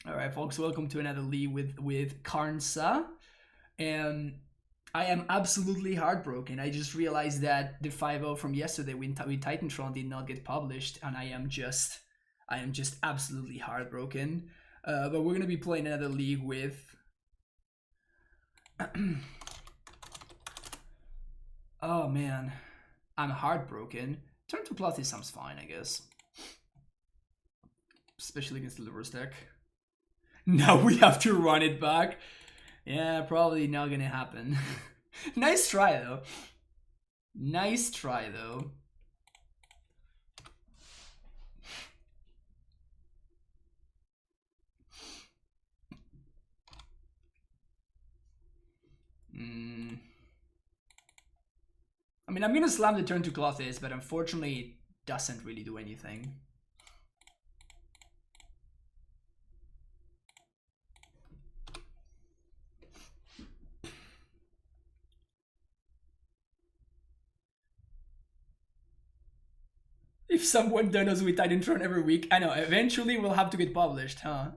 All right, folks, welcome to another league with Ponza, and I am absolutely heartbroken. I just realized that the 5-0 from yesterday with Tron did not get published, and I am just absolutely heartbroken. But we're gonna be playing another league with. Oh man, I'm heartbroken. Turn to Plothy sounds fine, I guess. Especially against the Lurrus deck. Now we have to run it back. Yeah, probably not gonna happen. Nice try though. Nice try though. I mean, I'm gonna slam the turn to Clothes, but unfortunately it doesn't really do anything. If someone does with Tron every week, I know, eventually we'll have to get published, huh?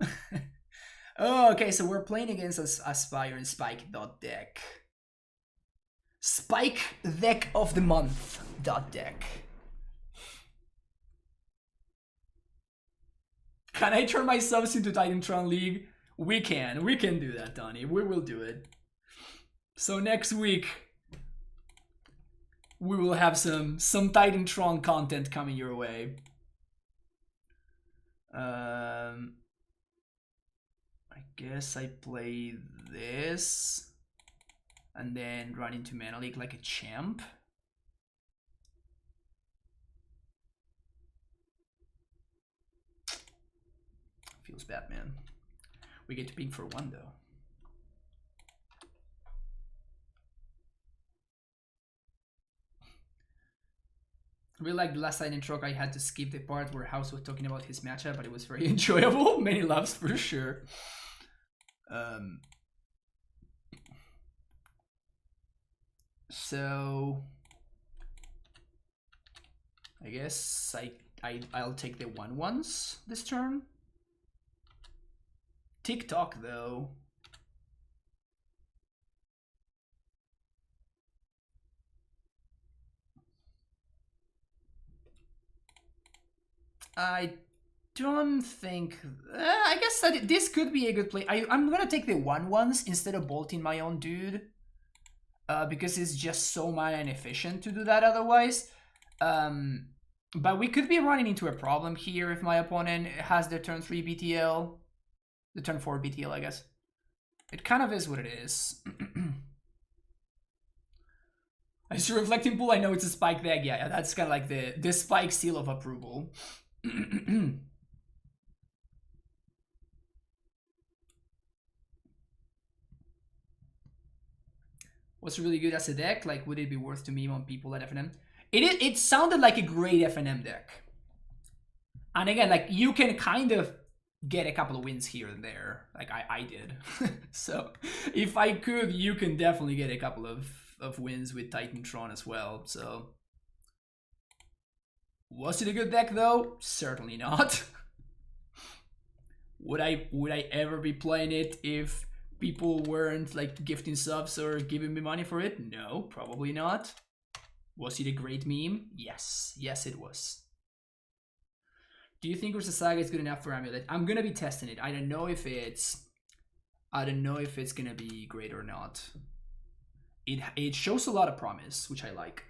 Oh, okay, so we're playing against Aspire and Spike deck. Spike deck of the month deck. Can I turn my subs into Tron League? We can do that, Donnie. We will do it. So next week we will have some Tron content coming your way. I guess I play this and then run into Mana League like a champ. Feels bad, man. We get to ping for one though. I really like the last night in Trok. I had to skip the part where House was talking about his matchup, but it was very enjoyable. Many loves for sure. So I guess I'll take the 1/1s this turn. TikTok though. I don't think. I guess that this could be a good play. I'm gonna take the 1/1s instead of bolting my own dude, because it's just so mana inefficient to do that otherwise. But we could be running into a problem here if my opponent has the turn 3 BTL, the turn 4 BTL, I guess. It kind of is what it is. I see Reflecting Pool. I know it's a Spike deck. Yeah, that's kind of like the Spike seal of approval. What's really good as a deck? Like, would it be worth to meme on people at FNM? It sounded like a great FNM deck. And again, like, you can kind of get a couple of wins here and there. Like, I did. So, if I could, you can definitely get a couple of wins with Tron as well. So, was it a good deck though? Certainly not. Would I ever be playing it if people weren't like gifting subs or giving me money for it? No, probably not. Was it a great meme? Yes, it was. Do you think Ursa Saga is good enough for Amulet? I'm gonna be testing it. I don't know if it's gonna be great or not. It shows a lot of promise, which I like.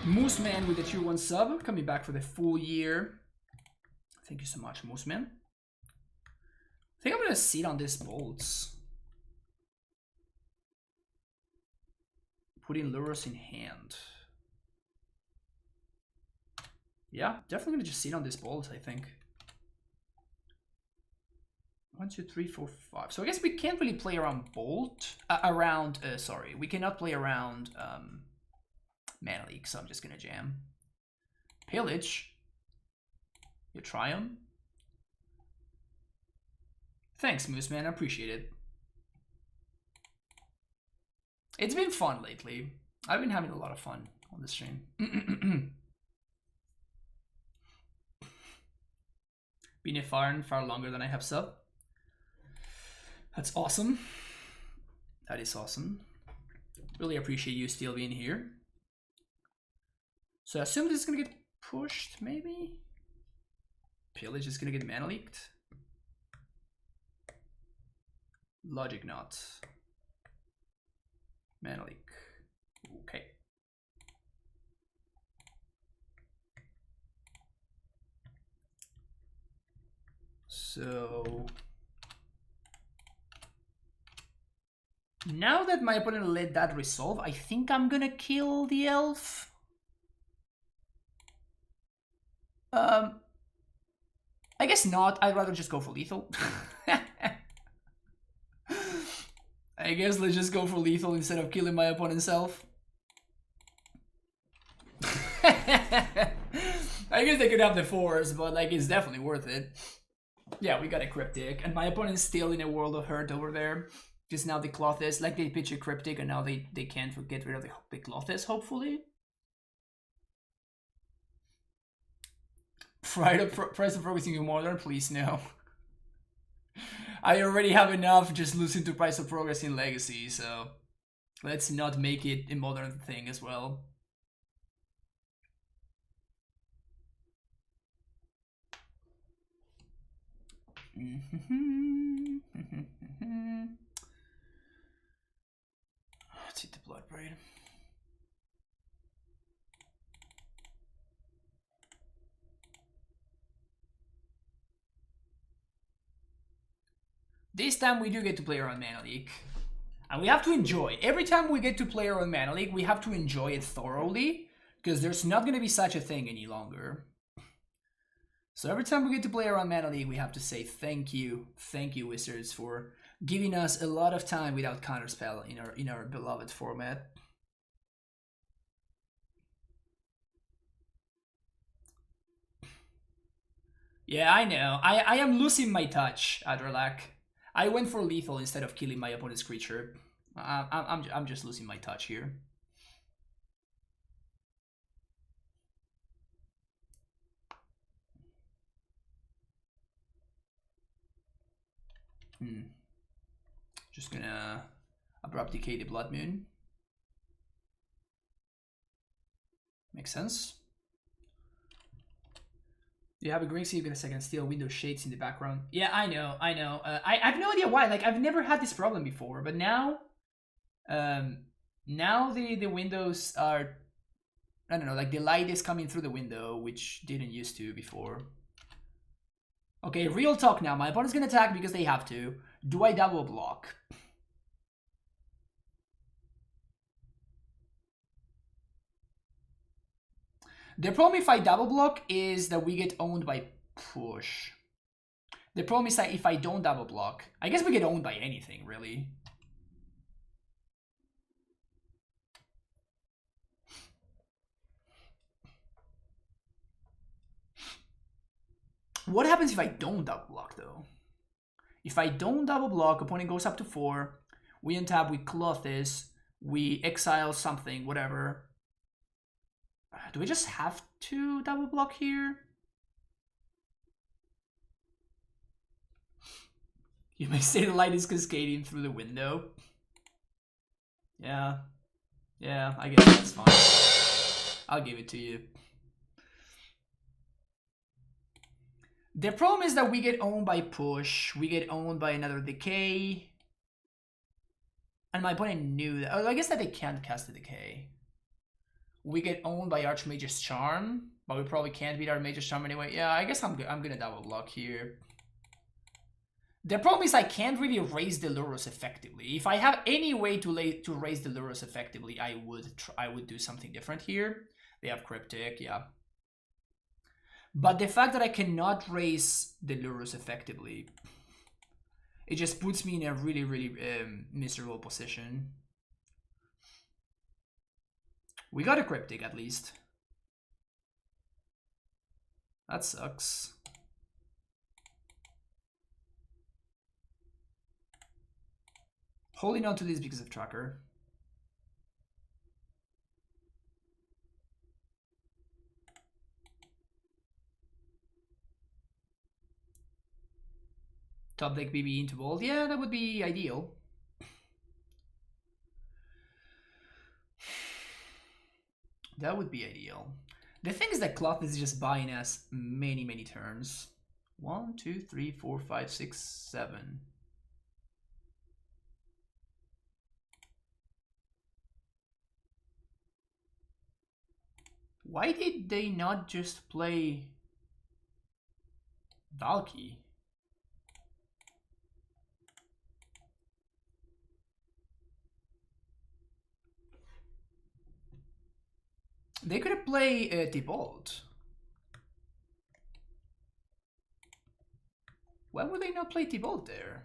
Moose Man with the tier 1 sub, coming back for the full year. Thank you so much, Moose Man. I think I'm gonna sit on these bolts. Putting Lurrus in hand. Yeah, definitely gonna just sit on this bolt, I think. 1, 2, 3, 4, 5. So I guess we can't really play around bolt. Sorry, we cannot play around Mana League, so I'm just gonna jam. Pillage. You try him. Thanks, Moose Man. I appreciate it. It's been fun lately. I've been having a lot of fun on the stream. Been a far longer than I have sub. That's awesome. That is awesome. Really appreciate you still being here. So I assume this is gonna get pushed, maybe? Pillage is gonna get mana leaked. Logic not. Mana leak. Okay. So now that my opponent let that resolve, I think I'm gonna kill the elf. I guess not. I'd rather just go for lethal. I guess let's just go for lethal instead of killing my opponent's elf. I guess they could have the force, but like it's definitely worth it. Yeah, we got a cryptic, and my opponent's still in a world of hurt over there. Just now the cloth is like they pitch a cryptic, and now they can't get rid of the cloth is hopefully. Price of progress in modern, please no. I already have enough just losing to price of progress in legacy, so let's not make it a modern thing as well. Let's eat the blood braid. This time we do get to play around Mana Leak. And we have to enjoy. Every time we get to play around Mana Leak, we have to enjoy it thoroughly. Because there's not going to be such a thing any longer. So every time we get to play around Mana Leak, we have to say thank you, Wizards, for giving us a lot of time without counterspell in our beloved format. Yeah, I know. I am losing my touch, Adralak. I went for lethal instead of killing my opponent's creature. I'm just losing my touch here. Just gonna abrupt decay the Blood Moon. Makes sense. You have a green sea, you're gonna second steal window shades in the background. Yeah, I know. I have no idea why. Like I've never had this problem before, but now, now the windows are, I don't know, like the light is coming through the window, which didn't used to before. Okay, real talk now. My opponent's gonna attack because they have to. Do I double block? The problem if I double block is that we get owned by push. The problem is that if I don't double block, I guess we get owned by anything, really. What happens if I don't double block, though? If I don't double block, opponent goes up to 4. We untap, we cloth this, we exile something, whatever. Do we just have to double block here? You may say the light is cascading through the window. Yeah. Yeah, I guess that's fine. I'll give it to you. The problem is that we get owned by push, we get owned by another decay. And my opponent knew that. Oh, I guess that they can't cast the decay. We get owned by Archmage's Charm, but we probably can't beat Archmage's Charm anyway. Yeah, I guess I'm gonna double block here. The problem is I can't really raise the Lurrus effectively. If I have any way to raise the Lurrus effectively, I would do something different here. They have Cryptic, yeah. But the fact that I cannot raise the Lurrus effectively, it just puts me in a really, really miserable position. We got a Cryptic at least. That sucks. Holding on to this because of Tracker. Top deck BB into bold. Yeah, that would be ideal. That would be ideal. The thing is that Cloth is just buying us many, many turns. 1, 2, 3, 4, 5, 6, 7. Why did they not just play Valky? They could have played Thibault. Why would they not play Thibault there?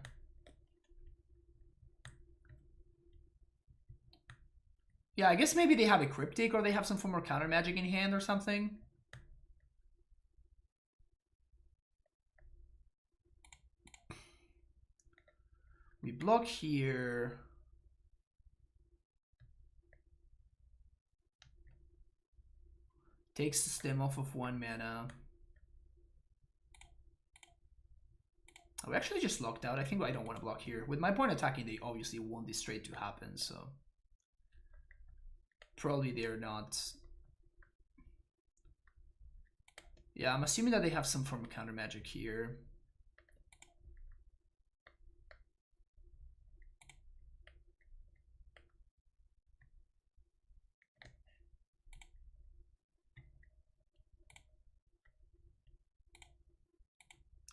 Yeah, I guess maybe they have a Cryptic or they have some form of counter magic in hand or something. We block here. Takes the stem off of 1 mana. Oh, we actually just locked out. I think I don't want to block here. With my point attacking, they obviously want this trade to happen, so... Probably they're not... Yeah, I'm assuming that they have some form of counter magic here.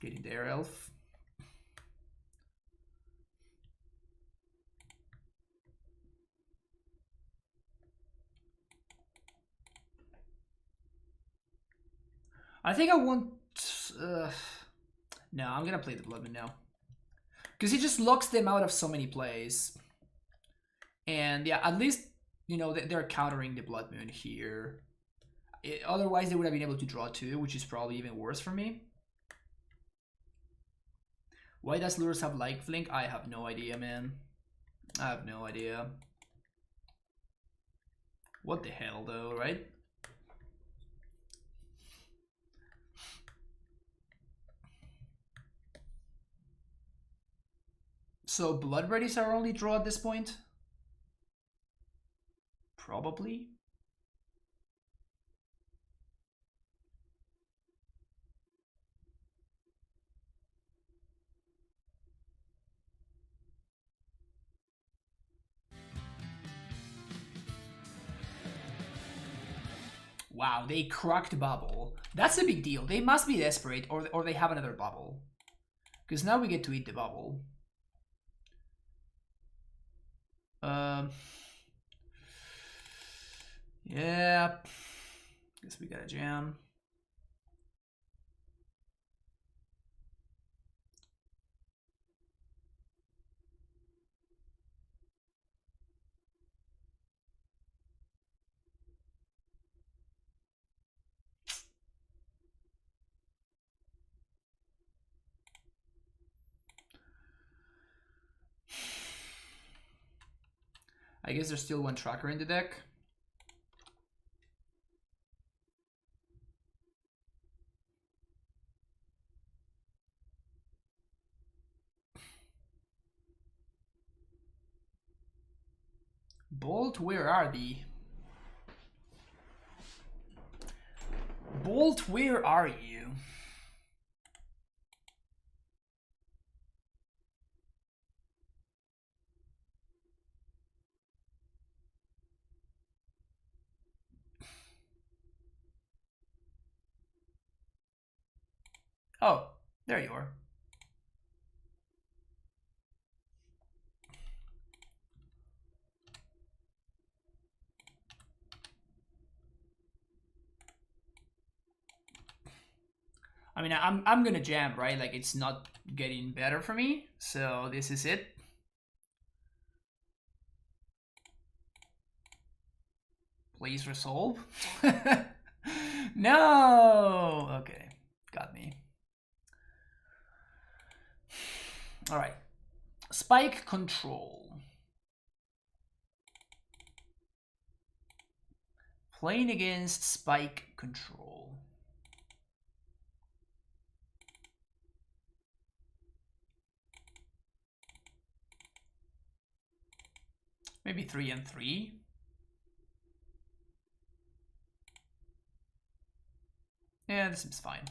Getting there, Elf. I think I want... No, I'm gonna play the Bloodman now. Because he just locks them out of so many plays. And yeah, at least, you know, they're countering the Blood Moon here. Otherwise, they would have been able to draw 2, which is probably even worse for me. Why does Lurrus have lifelink? I have no idea, man. I have no idea. What the hell, though, right? So Blood Readies are only draw at this point? Probably. Wow, they cracked bubble. That's a big deal. They must be desperate, or they have another bubble. Because now we get to eat the bubble. Yeah. Guess we gotta jam. I guess there's still 1 tracker in the deck. Bolt, where are thee? Bolt, where are you? Oh, there you are. I mean, I'm gonna jam, right? Like, it's not getting better for me, so this is it. Please resolve. No! Okay, got me. Alright. Spike control. Playing against spike control. Maybe 3 and 3. Yeah, this seems fine.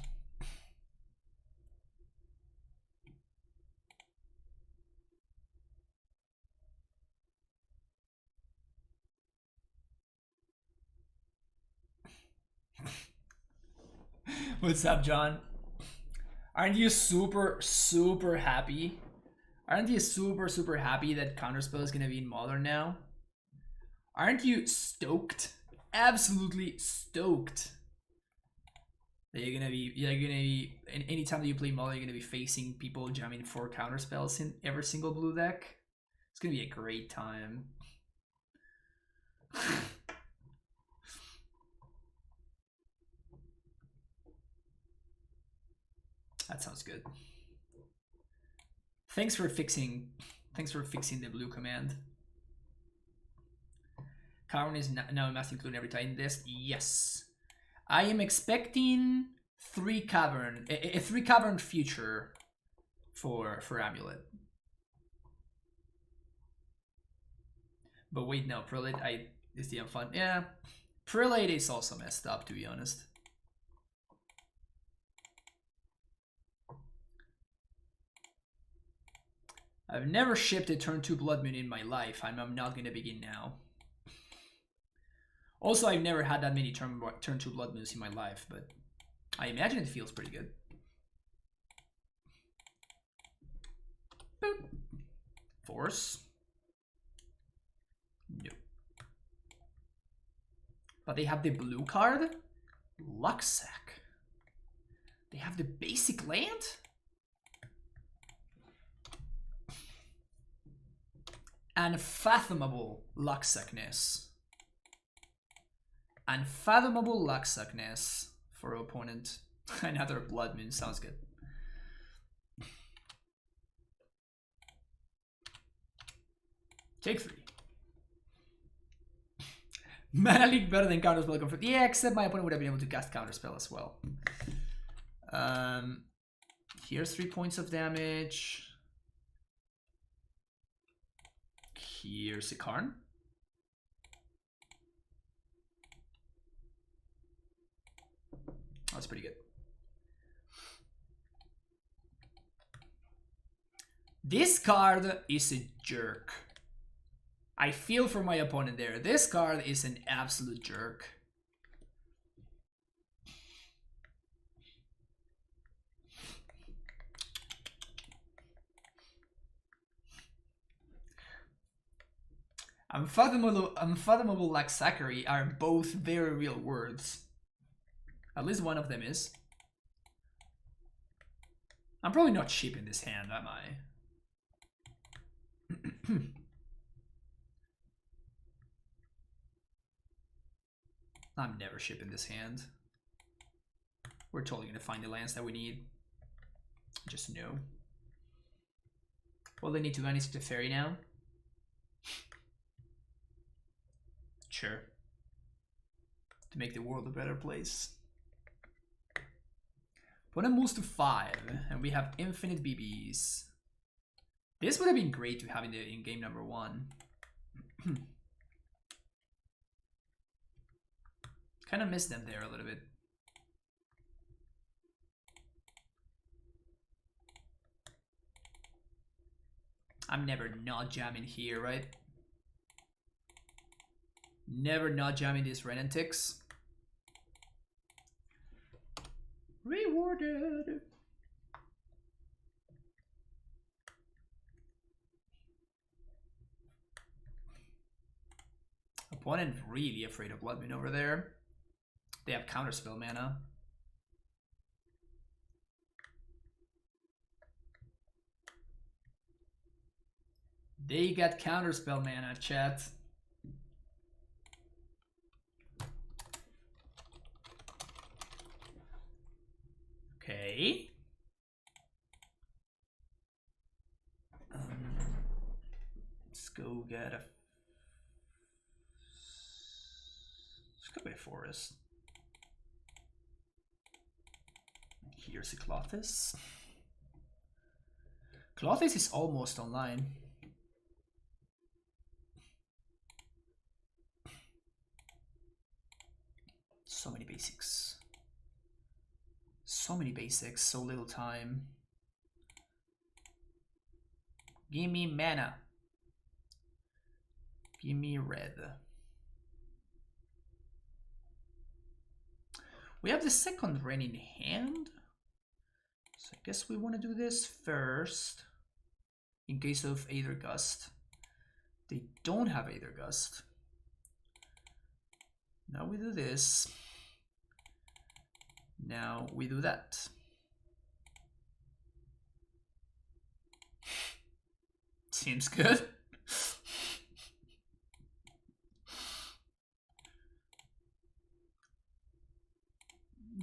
What's up, John? Aren't you super happy? Aren't you super happy that Counterspell is gonna be in Modern now? Aren't you stoked? Absolutely stoked. That you're gonna be anytime that you play Modern, you're gonna be facing people jamming 4 Counterspells in every single blue deck. It's gonna be a great time. That sounds good. Thanks for fixing the blue command. Cavern is now a must include every Titan list. Yes. I am expecting 3 cavern, a 3 cavern future for Amulet. But wait, no, Prelate is the unfun. Yeah. Prelate is also messed up, to be honest. I've never shipped a turn 2 Blood Moon in my life. I'm not gonna begin now. Also, I've never had that many turn 2 Blood Moons in my life, but I imagine it feels pretty good. Boop. Force. No. But they have the blue card? Lucksack. They have the basic land? Unfathomable Lucksackness. Unfathomable Lucksackness for opponent. Another Blood Moon, sounds good. Take 3. Mana Leak better than Counterspell Conflict. Yeah, except my opponent would have been able to cast Counterspell as well. Here's 3 points of damage. Here's a Karn. That's pretty good. This card is a jerk. I feel for my opponent there. This card is an absolute jerk. Unfathomable Lucksack are both very real words. At least one of them is. I'm probably not shipping this hand, am I? I'm never shipping this hand. We're totally gonna find the lands that we need. Just no. Well, they need to vanish the fairy now. Sure. To make the world a better place. Opponent moves to 5, and we have infinite BBs. This would have been great to have in game number 1. Kind of missed them there a little bit. I'm never not jamming here, right? Never not jamming these Renantics. Rewarded. Opponent really afraid of Blood Moon over there. They have Counterspell mana. They got Counterspell mana, chat. Okay. Let's go get a... Let's go get a forest. Here's a Clothis. Clothis is almost online. So many basics, so little time. Give me mana. Give me red. We have the second rain in hand. So I guess we want to do this first. In case of Aether Gust. They don't have Aether Gust. Now we do this. Now we do that. Seems good.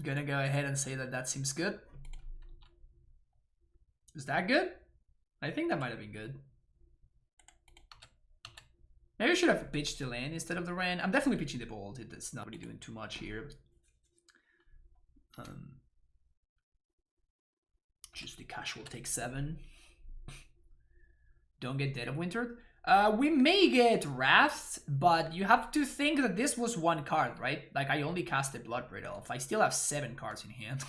Gonna go ahead and say that that seems good. Is that good? I think that might have been good. Maybe I should have pitched the land instead of the Ren. I'm definitely pitching the Bolt. It's not really doing too much here. Just the casual take 7. Don't get Dead of Winter. We may get Wrath, but you have to think that this was one card, right? Like, I only cast the Bloodbraid Elf. I still have 7 cards in hand.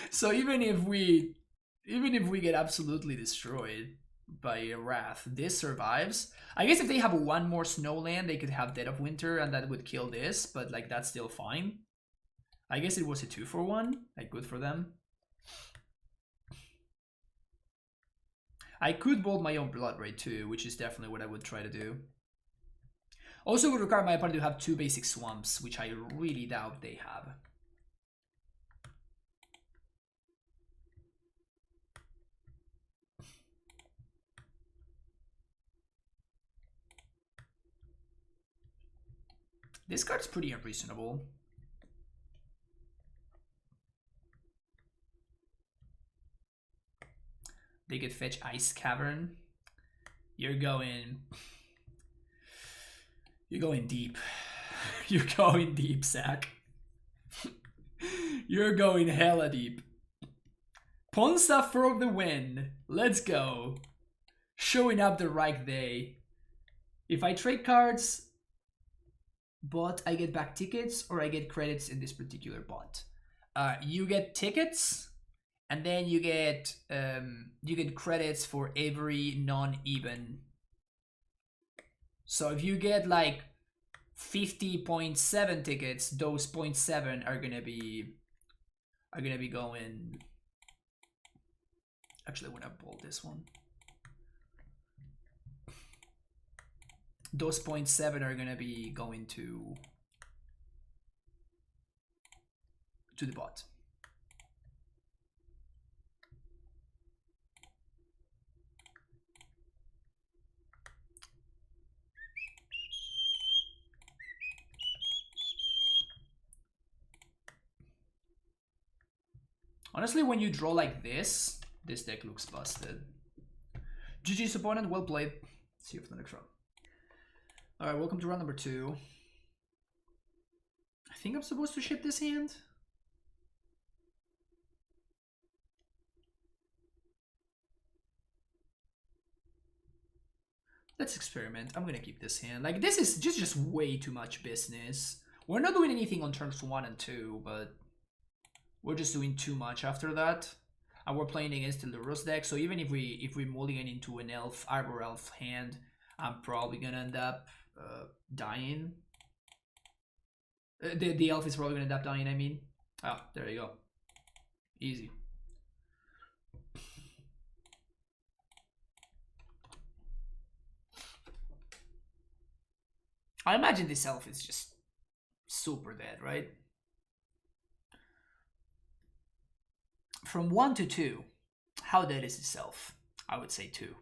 So even if we get absolutely destroyed by a Wrath, this survives. I guess if they have one more Snowland, they could have Dead of Winter, and that would kill this, but like that's still fine. I guess it was a 2-for-1, like good for them. I could bolt my own Bloodbraid too, which is definitely what I would try to do. Also would require my opponent to have 2 basic swamps, which I really doubt they have. This card is pretty unreasonable. They could fetch Ice Cavern. You're going deep. You're going deep, Zach. You're going hella deep. Ponza for the win. Let's go. Showing up the right day. If I trade cards, but I get back tickets or I get credits in this particular bot. You get tickets, and then you get credits for every non-even. So if you get like 50.7 tickets, those 0.7 are gonna be going. Actually, I want to bold this one. Those 0.7 are gonna be going to the bot. Honestly, when you draw like this deck looks busted. GG's opponent, well played. See you for the next round. Alright, welcome to round number 2. I think I'm supposed to ship this hand. Let's experiment. I'm gonna keep this hand. Like, this is just way too much business. We're not doing anything on turns 1 and 2, but we're just doing too much after that. And we're playing against the Lurrus deck, so even if we mulligan into an elf, Arbor Elf hand, I'm probably gonna end up dying. The elf is probably gonna end up dying, I mean. Oh, there you go. Easy. I imagine this elf is just super dead, right? From 1 to 2, how dead is this elf? I would say 2.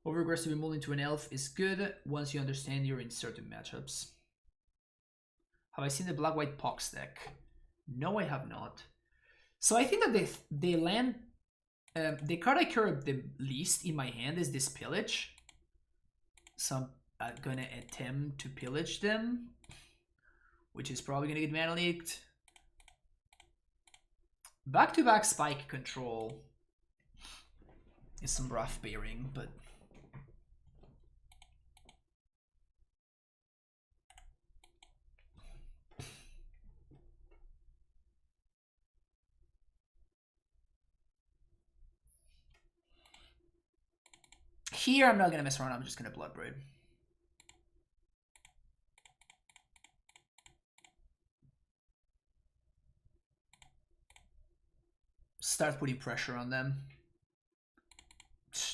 Over-aggressive mold into an elf is good once you understand you're in certain matchups. Have I seen the black-white Pox deck? No, I have not. So I think that the land... the card I care the least in my hand is this Pillage. So I'm gonna attempt to pillage them, which is probably gonna get mana leaked. Back-to-back Spike control is some rough bearing, but Here, I'm not gonna mess around. I'm just gonna Bloodbraid. Start putting pressure on them.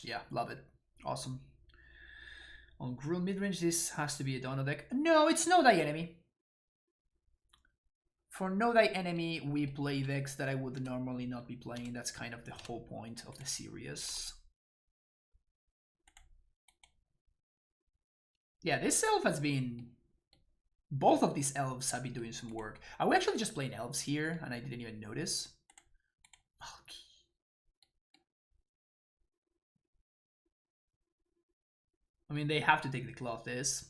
Yeah, love it. Awesome. On Gruul midrange, this has to be a Dono deck. No, it's no die enemy. For no die enemy, we play decks that I would normally not be playing. That's kind of the whole point of the series. Yeah, this elf has been... Both of these elves have been doing some work. I was actually just playing elves here, and I didn't even notice. Okay. I mean, they have to take the cloth this.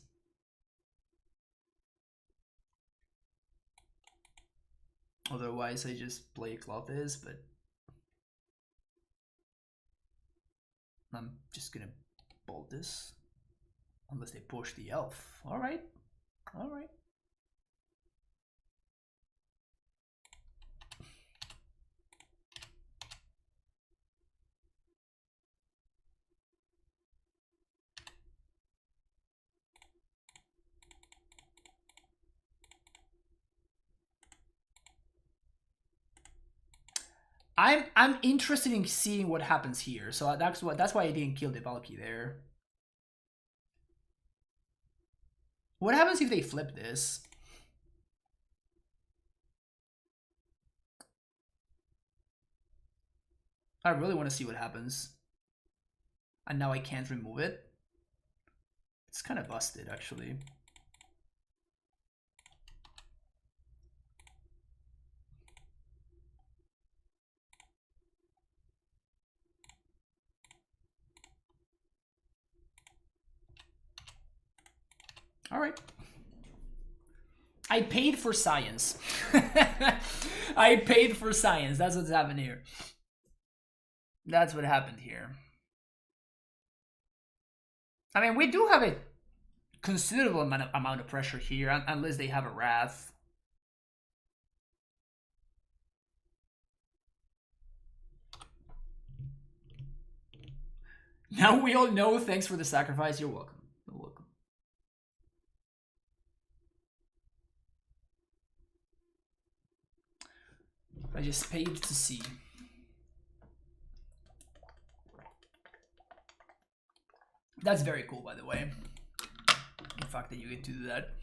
Otherwise, I just play a cloth this, but... I'm just gonna bolt this. Unless they push the elf. Alright. Alright. I'm interested in seeing what happens here. So that's why I didn't kill the Valky there. What happens if they flip this? I really want to see what happens. And now I can't remove it. It's kind of busted, actually. All right. I paid for science. I paid for science. That's what's happened here. That's what happened here. I mean, we do have a considerable amount of pressure here, unless they have a Wrath. Now we all know. Thanks for the sacrifice. You're welcome. You're welcome. I just paid to see. That's very cool, by the way. The fact that you get to do that.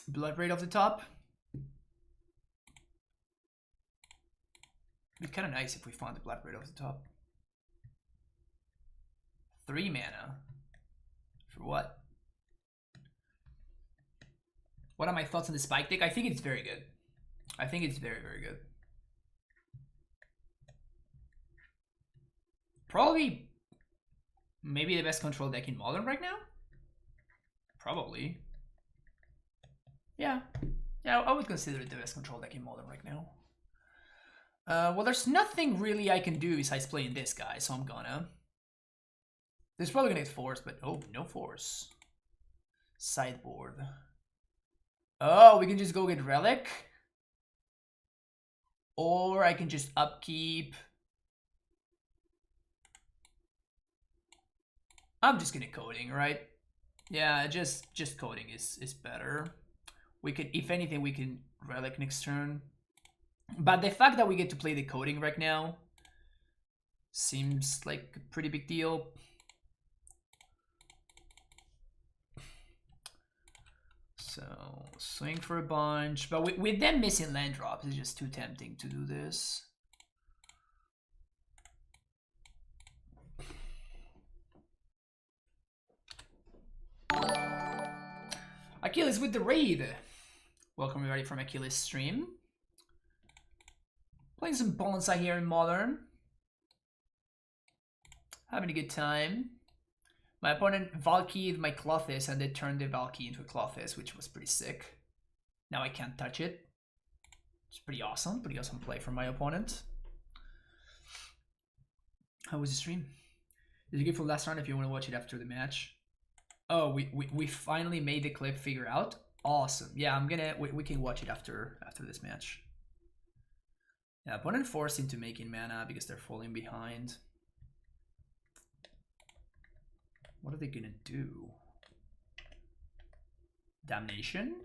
Bloodbraid off the top. It'd be kind of nice if we found the Bloodbraid off the top. 3 mana. For what? What are my thoughts on the Spike deck? I think it's very good. I think it's very, very good. Probably, maybe the best control deck in Modern right now? Probably. Yeah. Yeah, I would consider it the best control deck in Modern right now. Well, there's nothing really I can do besides playing this guy, so I'm gonna. There's probably gonna get force, but oh, no force. Sideboard. Oh, we can just go get Relic. Or I can just upkeep. I'm just gonna coding, right? Yeah, just coding is better. We could, if anything, we can Relic next turn. But the fact that we get to play the coding right now seems like a pretty big deal. So, swing for a bunch. But with them missing land drops, it's just too tempting to do this. Achilles with the raid. Welcome everybody from Achilles stream. Playing some Ponza here in Modern. Having a good time. My opponent Valky'd my Clothis and they turned the Valky into a Clothis, which was pretty sick. Now I can't touch it. It's pretty awesome play from my opponent. How was the stream? Did you get from last round if you want to watch it after the match? Oh, we finally made the clip figure out. Awesome. Yeah, I'm gonna we can watch it after this match. Yeah, opponent forced into making mana because they're falling behind. What are they gonna do? Damnation?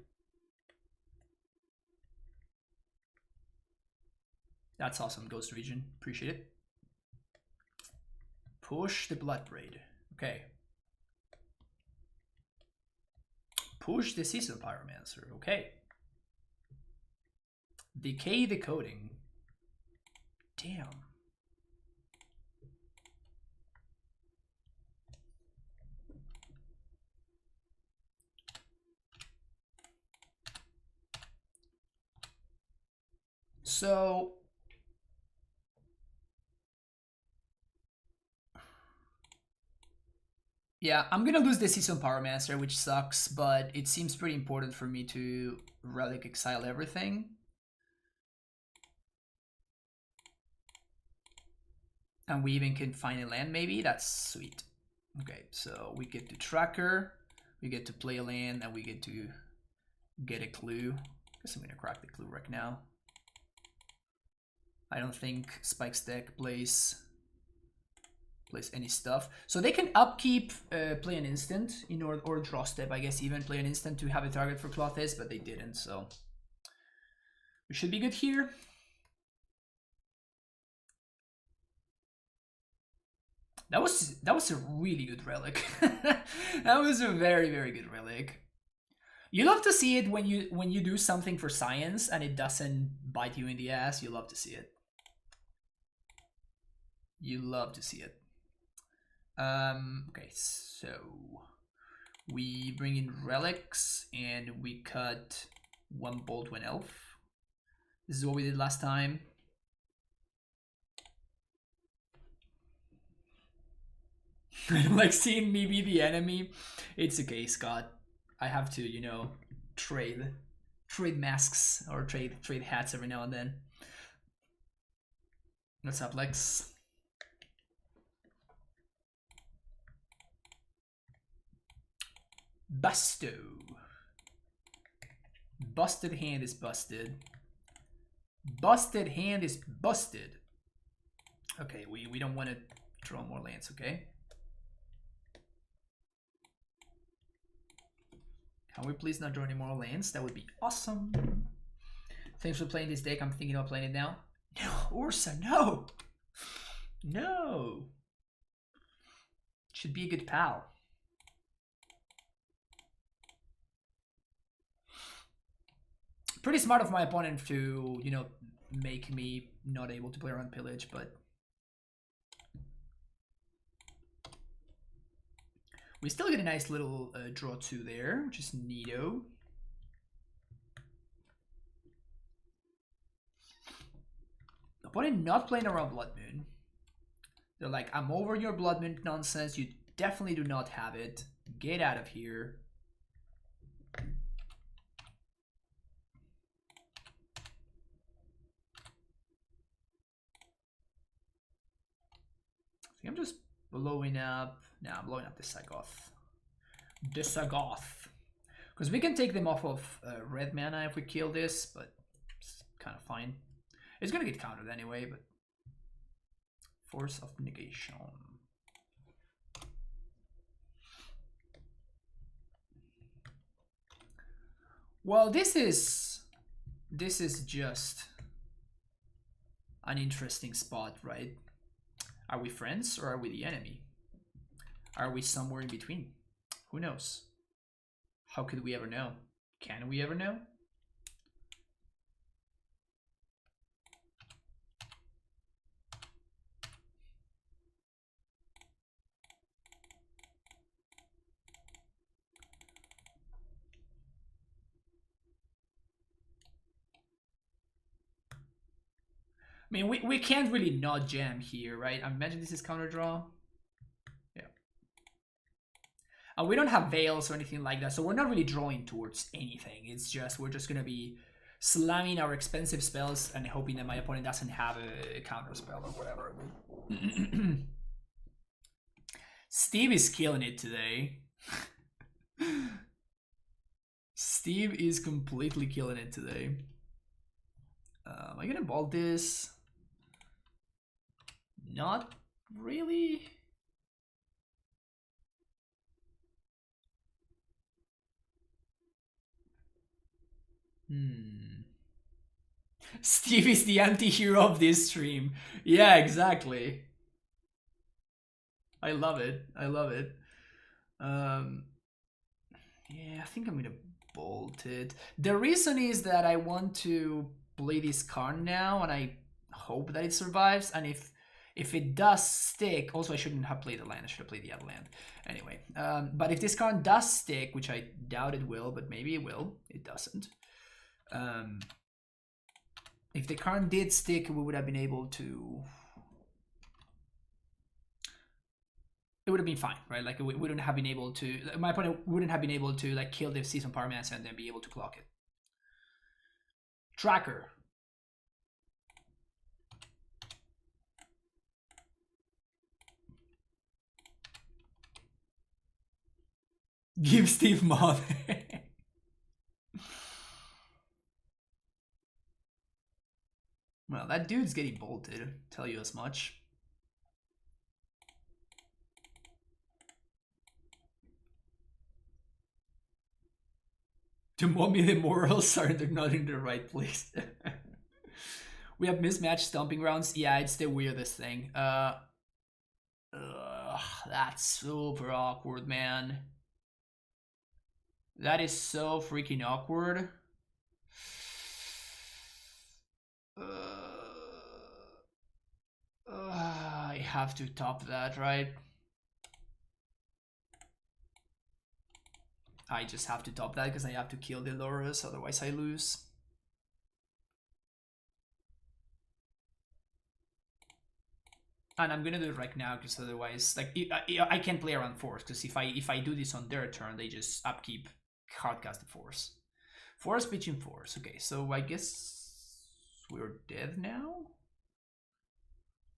That's awesome, Ghost Region. Appreciate it. Push the Bloodbraid. Okay. Push the Season Pyromancer. Okay. Decay the Coding. Damn. So yeah, I'm gonna lose the Season Pyromancer, which sucks, but it seems pretty important for me to Relic Exile everything. And we even can find a land, maybe? That's sweet. Okay, so we get to Tracker, we get to play a land, and we get to get a clue. Guess I'm gonna crack the clue right now. I don't think Spike's deck plays any stuff. So they can upkeep, play an instant, in or draw step, I guess, even play an instant to have a target for Clothes, but they didn't, so we should be good here. That was a really good relic. That was a very, very good relic. You love to see it when you do something for science and it doesn't bite you in the ass. You love to see it. You love to see it. Okay, so we bring in relics and we cut 1 bolt, 1 elf. This is what we did last time. I don't like seeing me be the enemy. It's okay, Scott. I have to, you know, trade masks or trade hats every now and then. What's up, Lex? Busto. Busted hand is busted. Busted hand is busted. Okay, we don't want to draw more lands, okay? Can we please not draw any more lands? That would be awesome. Thanks for playing this deck. I'm thinking about playing it now. No, Ursa, no! No! Should be a good pal. Pretty smart of my opponent to, you know, make me not able to play around Pillage, but we still get a nice little draw 2 there, which is neato. Opponent not playing around Blood Moon. They're like, I'm over your Blood Moon nonsense. You definitely do not have it. Get out of here. I'm just blowing up. Nah, I'm blowing up the Sagoth. The Sagoth. Because we can take them off of red mana if we kill this, but it's kind of fine. It's gonna get countered anyway, but Force of Negation. Well, this is just an interesting spot, right? Are we friends or are we the enemy? Are we somewhere in between? Who knows? How could we ever know? Can we ever know? I mean, we can't really not jam here, right? I imagine this is counter draw. Yeah. And we don't have veils or anything like that, so we're not really drawing towards anything. It's just, we're just gonna be slamming our expensive spells and hoping that my opponent doesn't have a counter spell or whatever. Steve is killing it today. Steve is completely killing it today. Am I gonna vault this? Not really. Steve is the anti-hero of this stream. Yeah, exactly. I love it. I love it. Yeah, I think I'm gonna bolt it. The reason is that I want to play this card now, and I hope that it survives. And if it does stick, also I shouldn't have played the land. I should have played the other land. Anyway, but if this card does stick, which I doubt it will, but maybe it will. It doesn't. If the card did stick, we would have been able to. It would have been fine, right? Like we wouldn't have been able to. My opponent wouldn't have been able to like kill the Season Pyromancer and then be able to clock it. Tracker. Give Steve mod. Well, that dude's getting bolted. Tell you as much. To mommy, the morals are not in the right place. We have mismatched stomping grounds. Yeah, it's the weirdest thing. That's super awkward, man. That is so freaking awkward. I have to top that, right? I just have to top that because I have to kill the Lurrus, otherwise I lose. And I'm gonna do it right now because otherwise, like, I can't play around force. Because if I do this on their turn, they just upkeep hardcast the force. Force pitching force. Okay, so I guess we're dead now.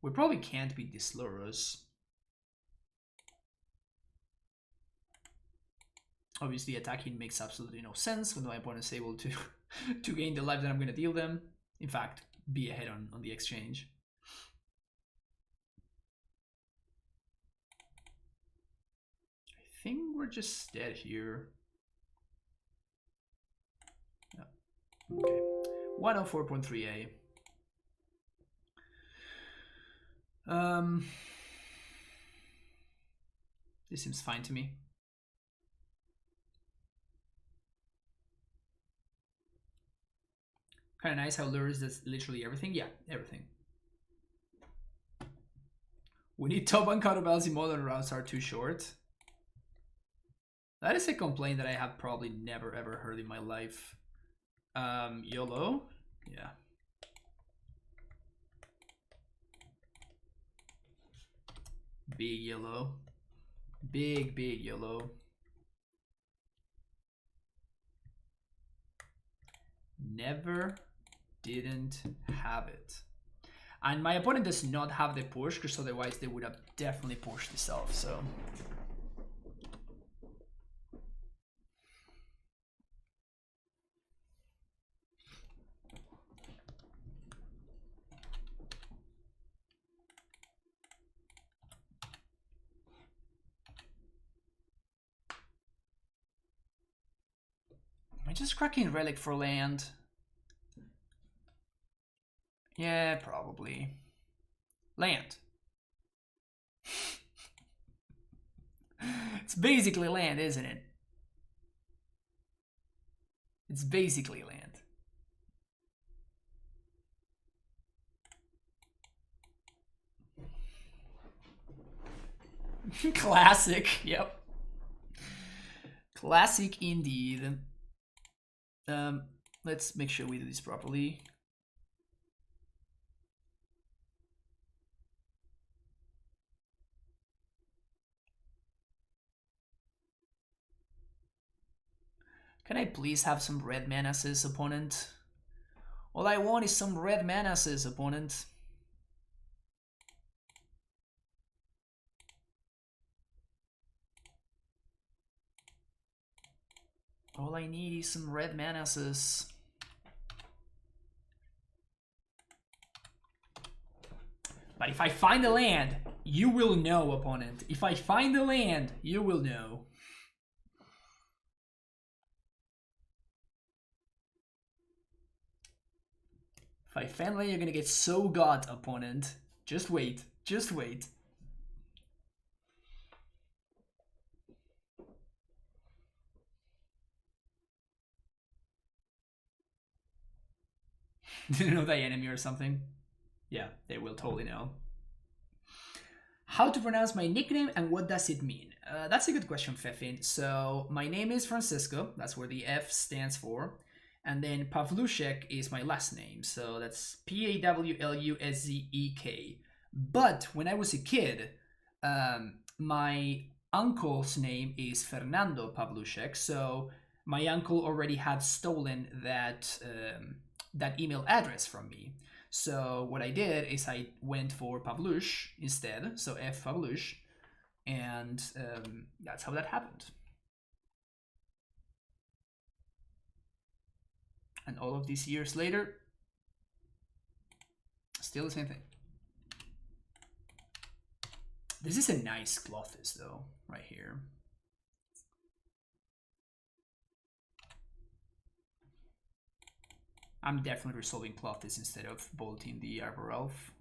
We probably can't beat this Lurrus. Obviously, attacking makes absolutely no sense when my opponent is able to to gain the life that I'm gonna deal them. In fact, be ahead on the exchange. I think we're just dead here. Yeah. Okay. 104.3a. This seems fine to me. Kind of nice how Lurrus does literally everything. Yeah, everything. We need top and counterbalance in modern rounds are too short. That is a complaint that I have probably never ever heard in my life. YOLO? Yeah. Big yellow. Big yellow. Never didn't have it. And my opponent does not have the push, because otherwise they would have definitely pushed this off, so. Am I just cracking Relic for land? Yeah, probably. Land. It's basically land, isn't it? It's basically land. Classic, yep. Classic indeed. Let's make sure we do this properly. Can I please have some red menaces, opponent? All I want is some red menaces, opponent. All I need is some red menaces. But if I find the land, you will know, opponent. If I find the land, you will know. If I find land, you're gonna get so god, opponent. Just wait. Just wait. Did you know the enemy or something? Yeah, they will totally know. How to pronounce my nickname and what does it mean? That's a good question, Fefin. So my name is Francisco. That's where the F stands for. And then Pavlushek is my last name. So that's Pawluszek. But when I was a kid, my uncle's name is Fernando Pavlushek. So my uncle already had stolen that that email address from me. So what I did is I went for Pavlush instead, so F Pavlush, and that's how that happened. And all of these years later, still the same thing. This is a nice Clothis though, right here. I'm definitely resolving Clothis instead of bolting the Arbor Elf.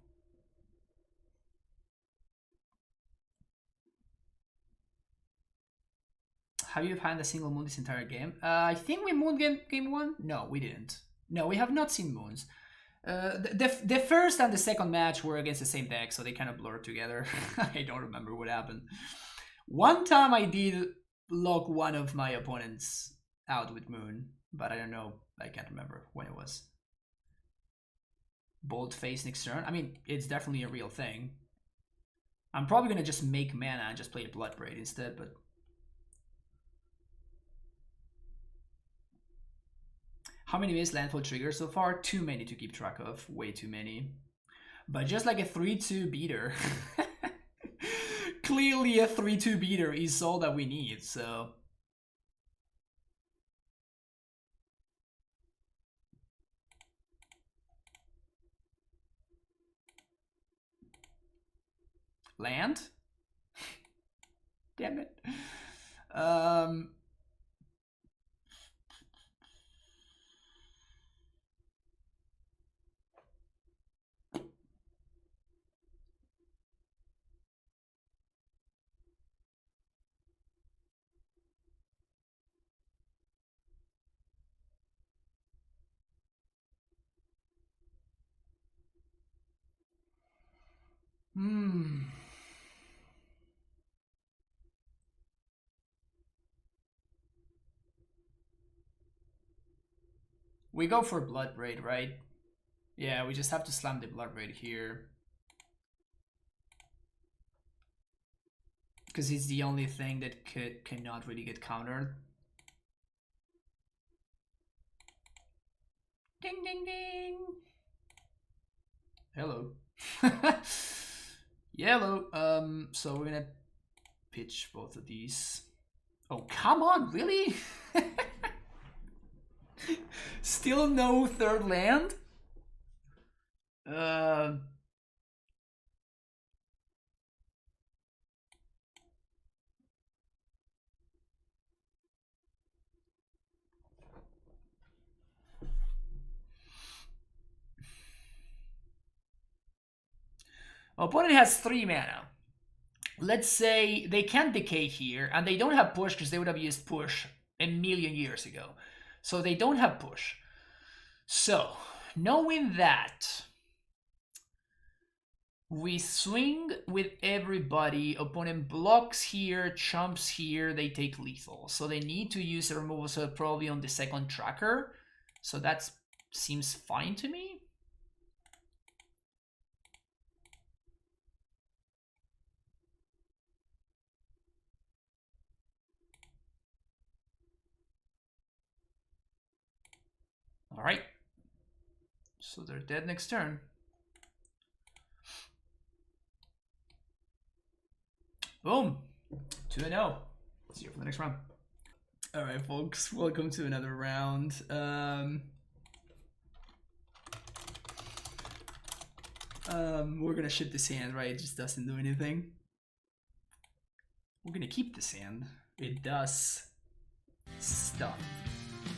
Have you had a single moon this entire game? I think we mooned game one? No, we didn't. No, we have not seen moons. The first and the second match were against the same deck, so they kind of blurred together. I don't remember what happened. One time I did lock one of my opponents out with moon, but I don't know. I can't remember when it was. Bold face next turn. I mean, it's definitely a real thing. I'm probably gonna just make mana and just play a Bloodbraid instead, but how many missed landfall triggers so far? Too many to keep track of. Way too many. But just like a 3-2 beater. Clearly a 3-2 beater is all that we need, so. Land? Damn it. We go for Bloodbraid, right? Yeah, we just have to slam the Bloodbraid here. Because it's the only thing that cannot really get countered. Ding, ding, ding. Hello. Yellow. So we're gonna pitch both of these. Oh, come on, really? Still no third land? Opponent has 3 mana. Let's say they can't decay here, and they don't have push because they would have used push a million years ago. So they don't have push. So, knowing that, we swing with everybody. Opponent blocks here, chumps here, they take lethal. So they need to use a removal spell probably on the second tracker. So that seems fine to me. All right. So they're dead next turn. Boom. 2-0. See you for the next round. All right, folks. Welcome to another round. We're gonna ship this hand, right? It just doesn't do anything. We're gonna keep this hand. It does stuff.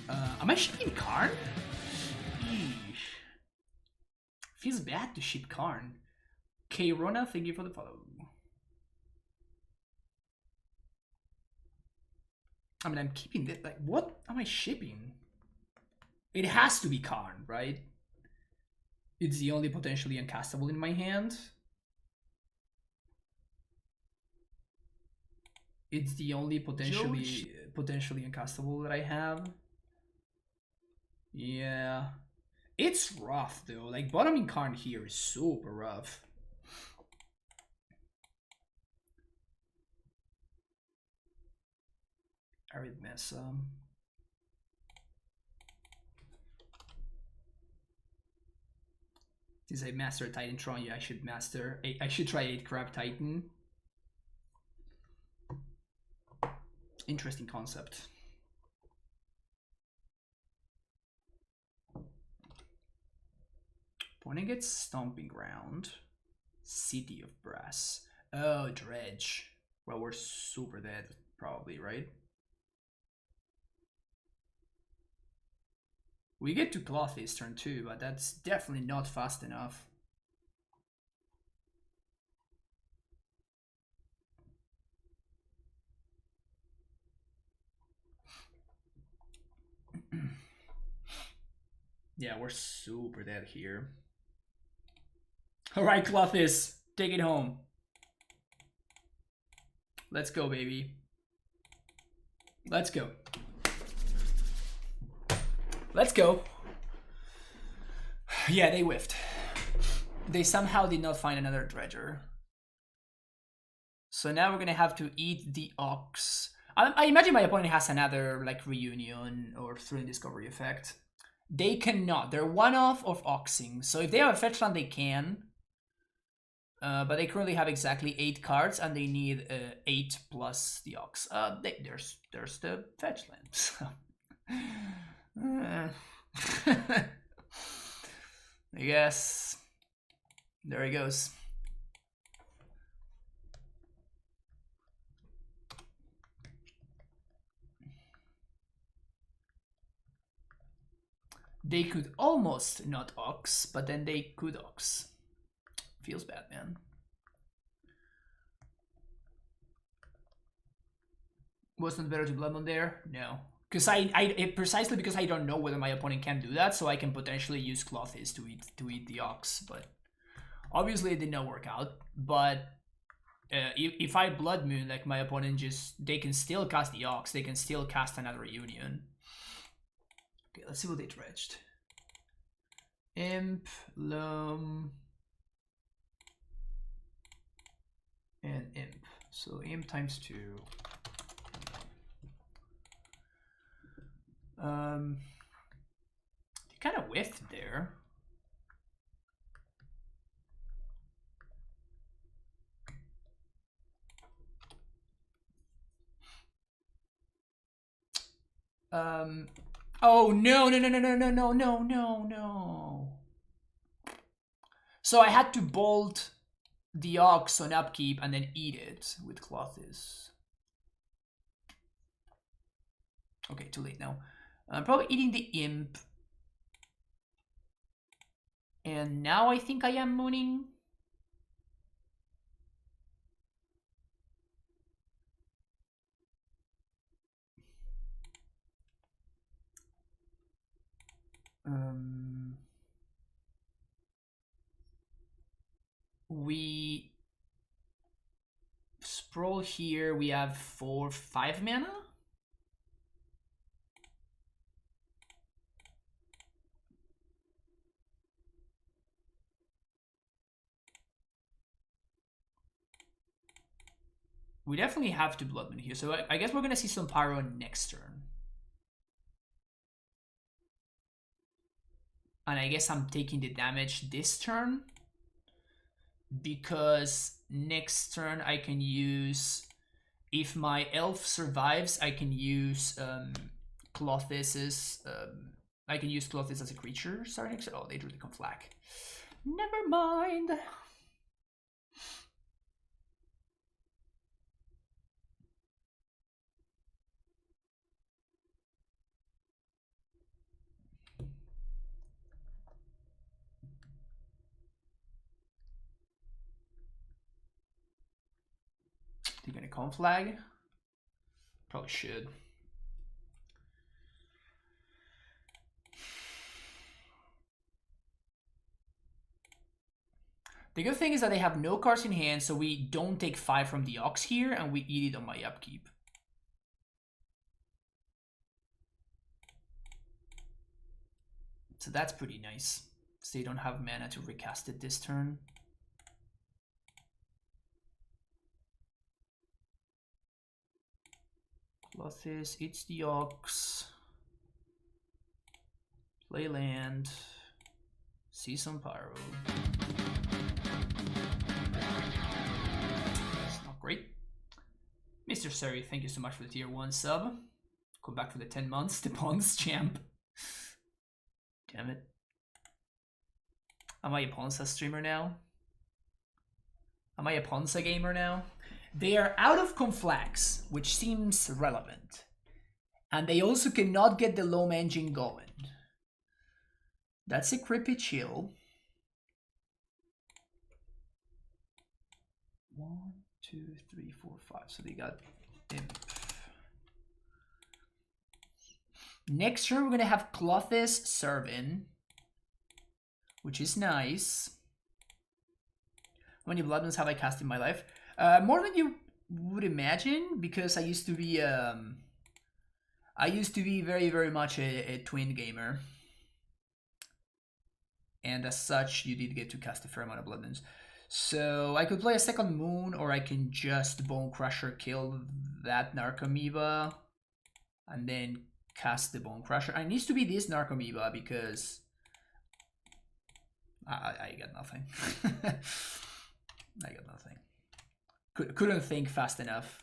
Am I shipping Karn? Eesh. Feels bad to ship Karn. Okay, Rona, thank you for the follow. I mean, I'm keeping this. Like, what am I shipping? It has to be Karn, right? It's the only potentially uncastable in my hand. It's the only potentially uncastable that I have. Yeah. It's rough though. Like bottoming Karn here is super rough. Arid Mesa. Since I master Titan Tron, yeah, I should master. I should try 8 Crab Titan. Interesting concept. Opponent gets Stomping Ground. City of Brass. Oh, Dredge. Well, we're super dead, probably, right? We get to Cloth this turn too, but that's definitely not fast enough. Yeah, we're super dead here. Alright, Clothis, take it home. Let's go, baby. Let's go. Let's go. Yeah, they whiffed. They somehow did not find another Dredger. So now we're gonna have to eat the Ox. I imagine my opponent has another like Reunion or Thrilling Discovery effect. They cannot. They're one off of Oxing. So if they have a fetch land, they can. But they currently have exactly 8 cards, and they need 8 plus the Ox. There's the fetch land. So. I guess. There he goes. They could almost not Ox, but then they could Ox. Feels bad, man. Wasn't better to Blood Moon there? No. Because precisely because I don't know whether my opponent can do that, so I can potentially use Clothes to eat the Ox, but obviously it did not work out. But if I Blood Moon, like my opponent they can still cast the Ox, they can still cast another Reunion. Okay, let's see what they dredged. Imp, Loam, and Imp. So Imp times 2. They kind of whiffed there. Oh no. So I had to bolt the Ox on upkeep and then eat it with Clothes. Okay, too late now. I'm probably eating the Imp. And now I think I am mooning. We sprawl here. We have 4-5 mana. We definitely have to Blood Moon here, so I guess we're gonna see some Pyro next turn. And I guess I'm taking the damage this turn, because next turn I can use, if my Elf survives, I can use Clothes as I can use Clothes as a creature starting next turn. Oh, they drew the Conflack. Never mind. You gonna con flag? Probably should. The good thing is that they have no cards in hand, so we don't take 5 from the Ox here, and we eat it on my upkeep. So that's pretty nice. So they don't have mana to recast it this turn. Clothes, it's the Ox. Play land. See some pyro. That's not great. Mr. Sari, thank you so much for the tier 1 sub. Come back for the 10 months, the Ponza champ. Damn it. Am I a Ponza streamer now? Am I a Ponza gamer now? They are out of conflags, which seems relevant. And they also cannot get the loam engine going. That's a creepy chill. 1, 2, 3, 4, 5. So they got imp. Next turn we're gonna have Clothes Servin, which is nice. How many Blood Moons have I cast in my life? More than you would imagine, because I used to be very, very much a twin gamer. And as such, you did get to cast a fair amount of Blood Moons. So I could play a second Moon, or I can just Bone Crusher kill that Narcomoeba, and then cast the Bone Crusher. And it needs to be this Narcomoeba, because I got nothing. I got nothing. Couldn't think fast enough.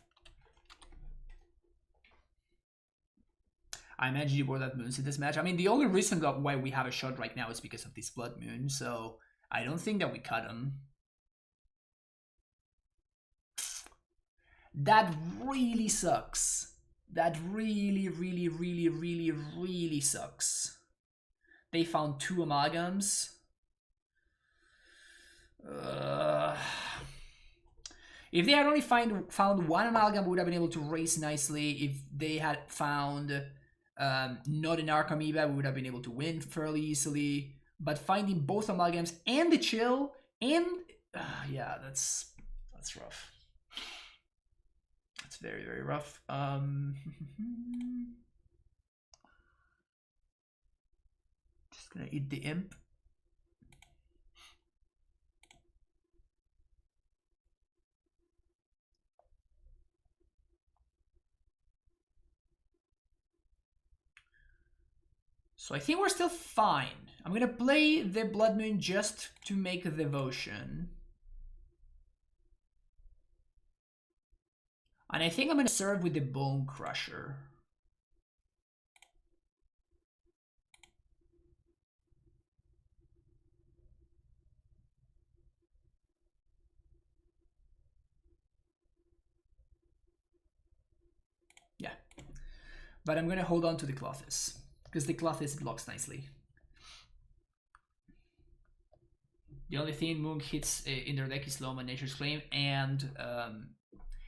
I imagine you wore that Moons in this match. I mean, the only reason why we have a shot right now is because of this Blood Moon, so I don't think that we cut him. That really sucks. That really, really, really, really, really sucks. They found 2 amalgams. If they had only found 1 amalgam, we would have been able to race nicely. If they had found not an Archamoeba, we would have been able to win fairly easily. But finding both amalgams and the chill, and yeah, that's rough. That's very, very rough. Just gonna eat the imp. So I think we're still fine. I'm gonna play the Blood Moon just to make a devotion. And I think I'm gonna serve with the Bone Crusher. Yeah. But I'm gonna hold on to the Clothes, because the Clothes blocks nicely. The only thing Moon hits in their deck is Loam and Nature's Claim, and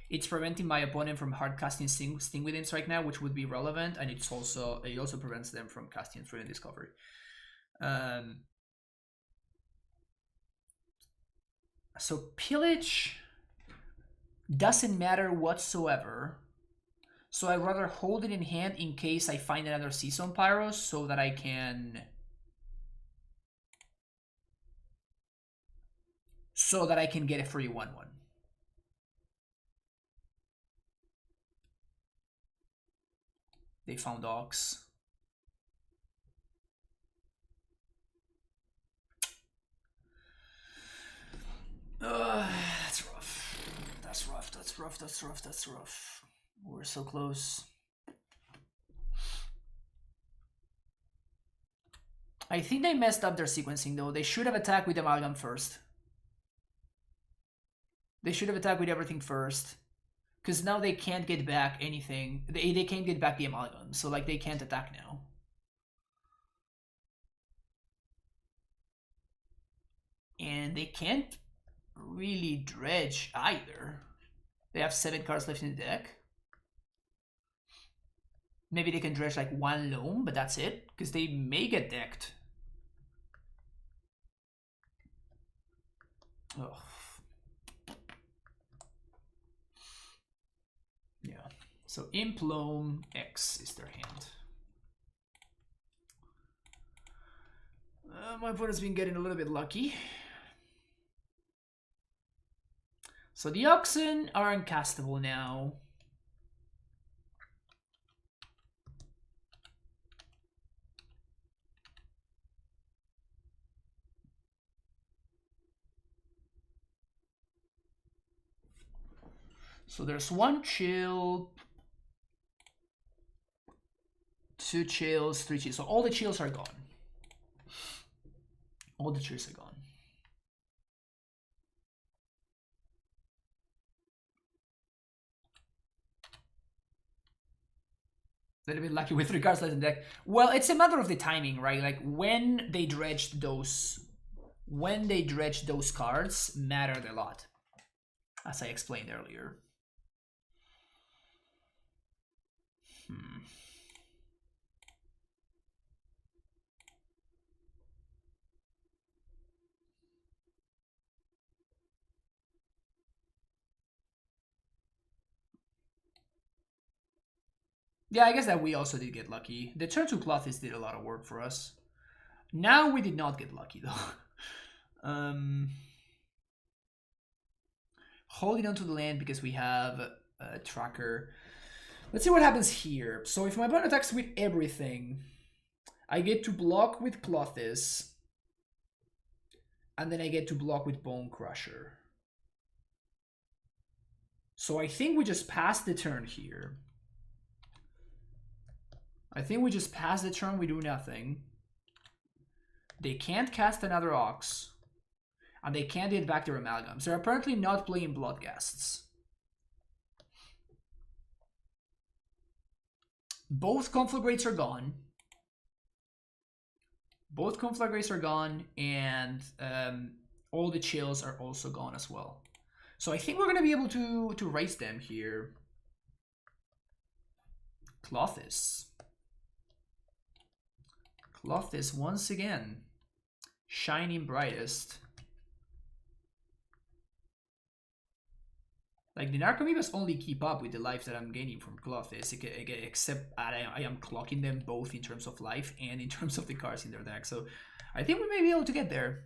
it's preventing my opponent from hard casting Sting Within right now, which would be relevant, and it also prevents them from casting Thrilling Discovery. So Pillage doesn't matter whatsoever. So I'd rather hold it in hand in case I find another Season Pyros, so that I can get a free 1/1. They found Ox. That's rough. That's rough. That's rough. That's rough. That's rough. We're so close. I think they messed up their sequencing though. They should have attacked with Amalgam first. They should have attacked with everything first. Because now they can't get back anything. They can't get back the Amalgam. So like they can't attack now. And they can't really dredge either. They have 7 cards left in the deck. Maybe they can dredge like 1 loam, but that's it. Because they may get decked. Oh. Yeah. So Imp Loam X is their hand. My opponent's been getting a little bit lucky. So the Oxen are uncastable now. So there's 1 chill, 2 chills, 3 chills. So all the chills are gone. All the chills are gone. A little bit lucky with regards to the deck. Well, it's a matter of the timing, right? Like when they dredged those cards mattered a lot, as I explained earlier. Yeah, I guess that we also did get lucky. The turn 2 Clothes did a lot of work for us. Now we did not get lucky though. Holding on to the land because we have a tracker. Let's see what happens here. So if my opponent attacks with everything, I get to block with Clothes, and then I get to block with Bone Crusher. So I think we just pass the turn here. I think we just pass the turn, we do nothing. They can't cast another Ox, and they can't get back their Amalgams. They're apparently not playing Bloodghasts. Both Conflagrates are gone. Both Conflagrates are gone, and all the chills are also gone as well. So I think we're going to be able to raise them here. Clothes. Clothes once again. Shining brightest. Like the Narcomoebas only keep up with the life that I'm gaining from Clothes, except I am clocking them both in terms of life and in terms of the cards in their deck. So I think we may be able to get there.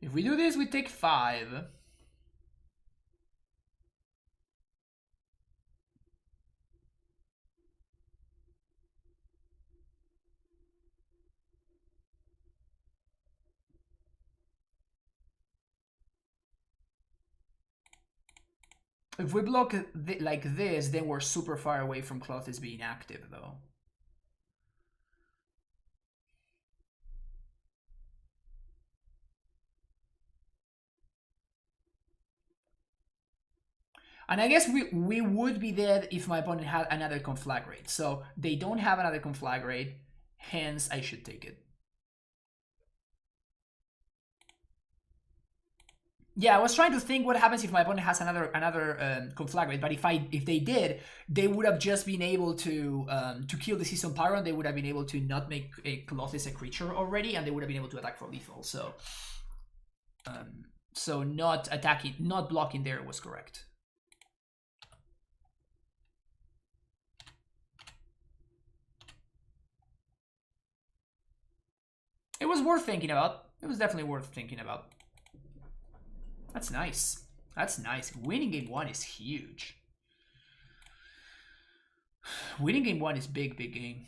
If we do this, we take 5. If we block like this, then we're super far away from Clothes being active, though. And I guess we would be dead if my opponent had another Conflagrate. So they don't have another Conflagrate, hence I should take it. Yeah, I was trying to think what happens if my opponent has another Conflagrate, but if they did, they would have just been able to kill the Season Pyron. They would have been able to not make a Clothes a creature already, and they would have been able to attack for lethal. So, so not attacking, not blocking there was correct. It was worth thinking about. It was definitely worth thinking about. That's nice. That's nice. Winning game 1 is huge. Winning game 1 is big game.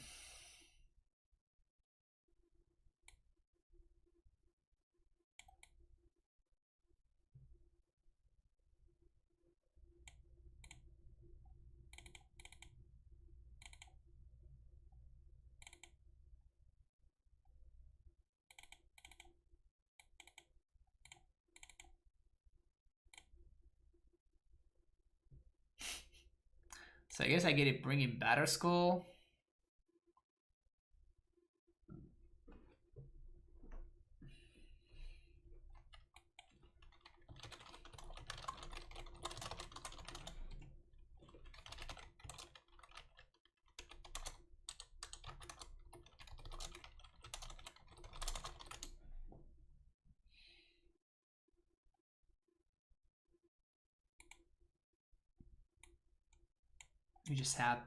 So I guess I get it, bring in Batterskull. We just have.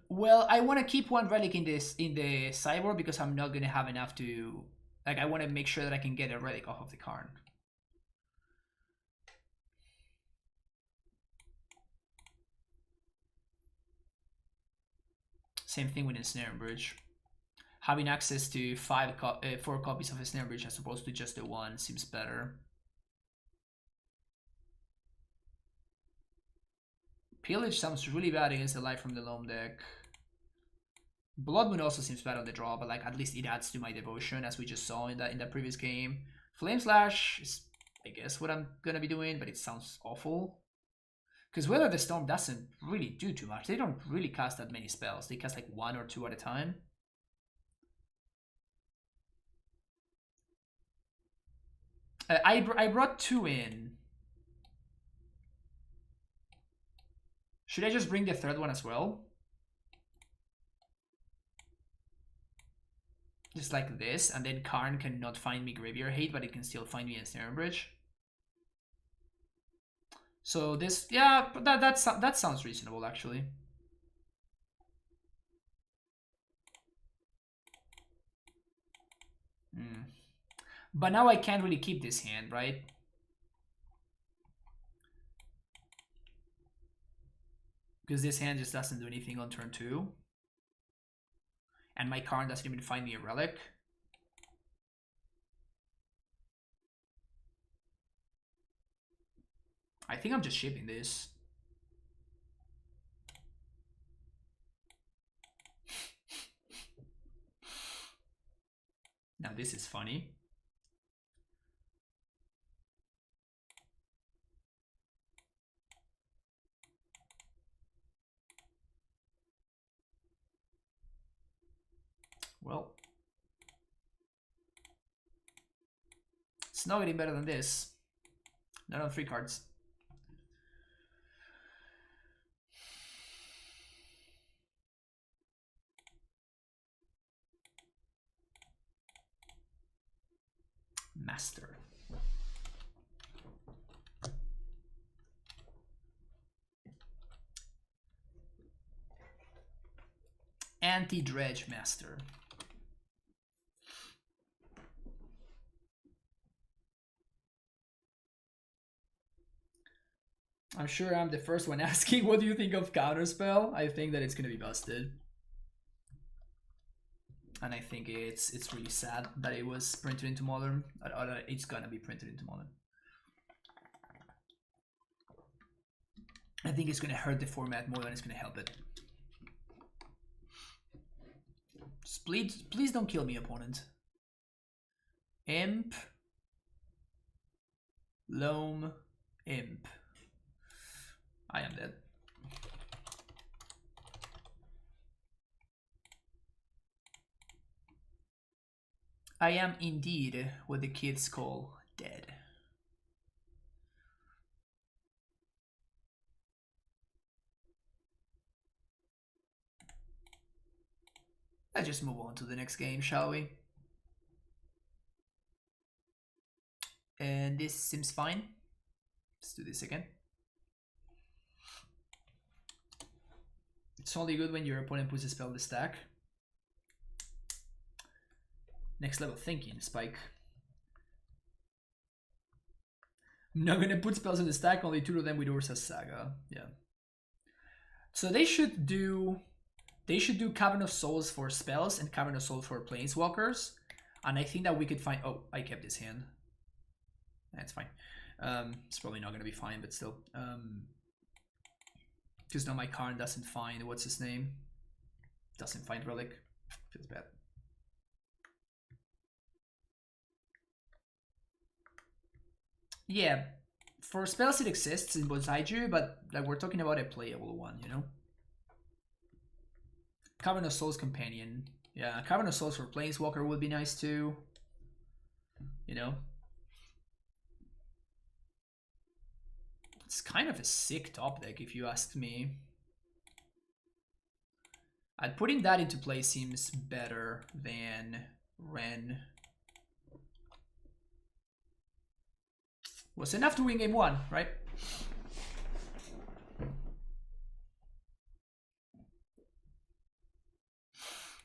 Well, I want to keep one relic in the sideboard because I'm not gonna have enough to. Like, I want to make sure that I can get a relic off of the card. Same thing with Ensnare Bridge. Having access to 4 copies of Ensnare Bridge as opposed to just the one seems better. Pillage sounds really bad against the Light from the Loam deck. Blood Moon also seems bad on the draw, but like at least it adds to my devotion, as we just saw in that previous game. Flame Slash is, I guess, what I'm gonna be doing, but it sounds awful. Because Weather the Storm doesn't really do too much. They don't really cast that many spells. They cast like 1 or 2 at a time. I brought 2 in. Should I just bring the 3rd one as well? Just like this, and then Karn cannot find me Graveyard Hate, but it can still find me Ensnare Bridge. So this, yeah, that sounds reasonable actually. But now I can't really keep this hand, right? Because this hand just doesn't do anything on turn 2. And my card doesn't even find me a relic. I think I'm just shipping this. Now this is funny. Well, it's not getting better than this. Not on 3 cards. Master. Anti-Dredge Master. I'm sure I'm the first one asking, what do you think of Counterspell? I think that it's gonna be busted. And I think it's really sad that it was printed into Modern. It's gonna be printed into Modern. I think it's gonna hurt the format more than it's gonna help it. Please don't kill me, opponent. Imp. Loam. Imp. I am dead. I am indeed what the kids call dead. Let's just move on to the next game, shall we? And this seems fine. Let's do this again. It's only good when your opponent puts a spell in the stack. Next level thinking, Spike. I'm not gonna put spells in the stack, only 2 of them with Ursa's Saga. Yeah. So they should do Cavern of Souls for spells and Cavern of Souls for planeswalkers. And I think that we could find, oh, I kept this hand. That's fine. It's probably not gonna be fine, but still. Because now my Karn doesn't find, what's his name? Doesn't find Relic. Feels bad. Yeah, for spells it exists in Bozaiju, but like we're talking about a playable one, you know? Cavern of Souls Companion. Yeah, Cavern of Souls for Planeswalker would be nice too. You know? It's kind of a sick top deck if you asked me. Putting that into play seems better than Ren. Was enough to win game 1, right?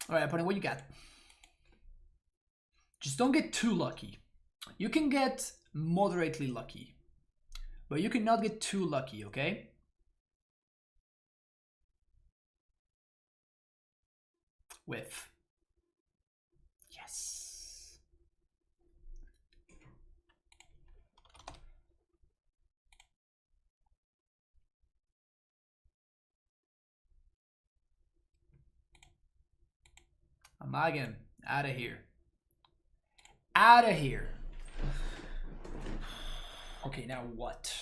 Alright, opponent, what you got? Just don't get too lucky. You can get moderately lucky, but you cannot get too lucky, okay? With. Yes. Amagan, out of here. Out of here. Okay, now what?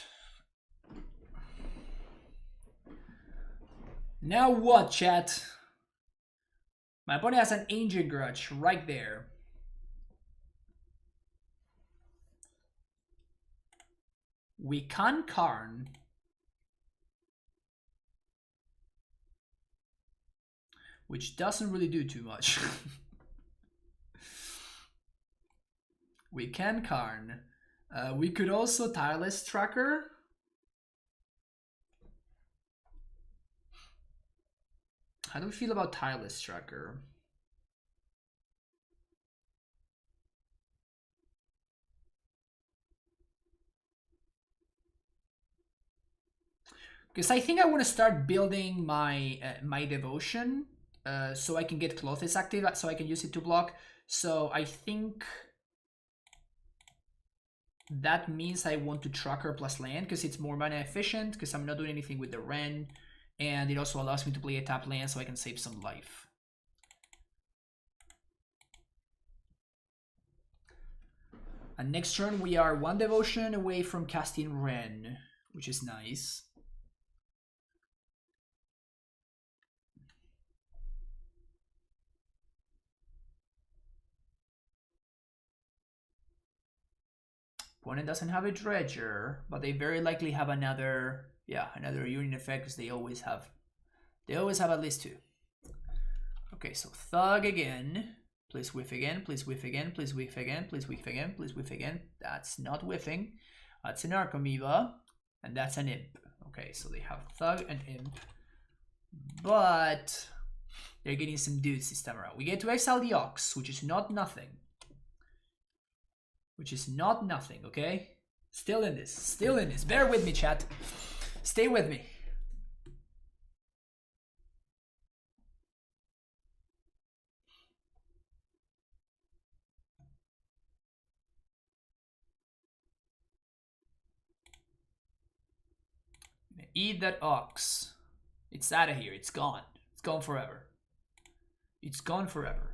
Now what, chat? My opponent has an Ancient Grudge right there. We can Karn. Which doesn't really do too much. We can Karn. We could also Tireless Tracker. How do we feel about Tireless Tracker? Because I think I want to start building my my devotion so I can get Clothes active, so I can use it to block. So I think that means I want to Tracker plus land because it's more mana efficient, because I'm not doing anything with the Ren. And it also allows me to play a tap land so I can save some life. And next turn we are 1 devotion away from casting Ren, which is nice. Opponent doesn't have a Dredger, but they very likely have another, another Union effect, because they always have at least 2. Okay, so Thug again. Please whiff again, please whiff again, please whiff again, please whiff again, please whiff again. That's not whiffing. That's an Archamoeba, and that's an Imp. Okay, so they have Thug and Imp, but they're getting some dudes this time around. We get to exile the Ox, which is not nothing. Which is not nothing, okay? Still in this, still in this. Bear with me, chat. Stay with me. Eat that Ox. It's out of here. It's gone. It's gone forever. It's gone forever.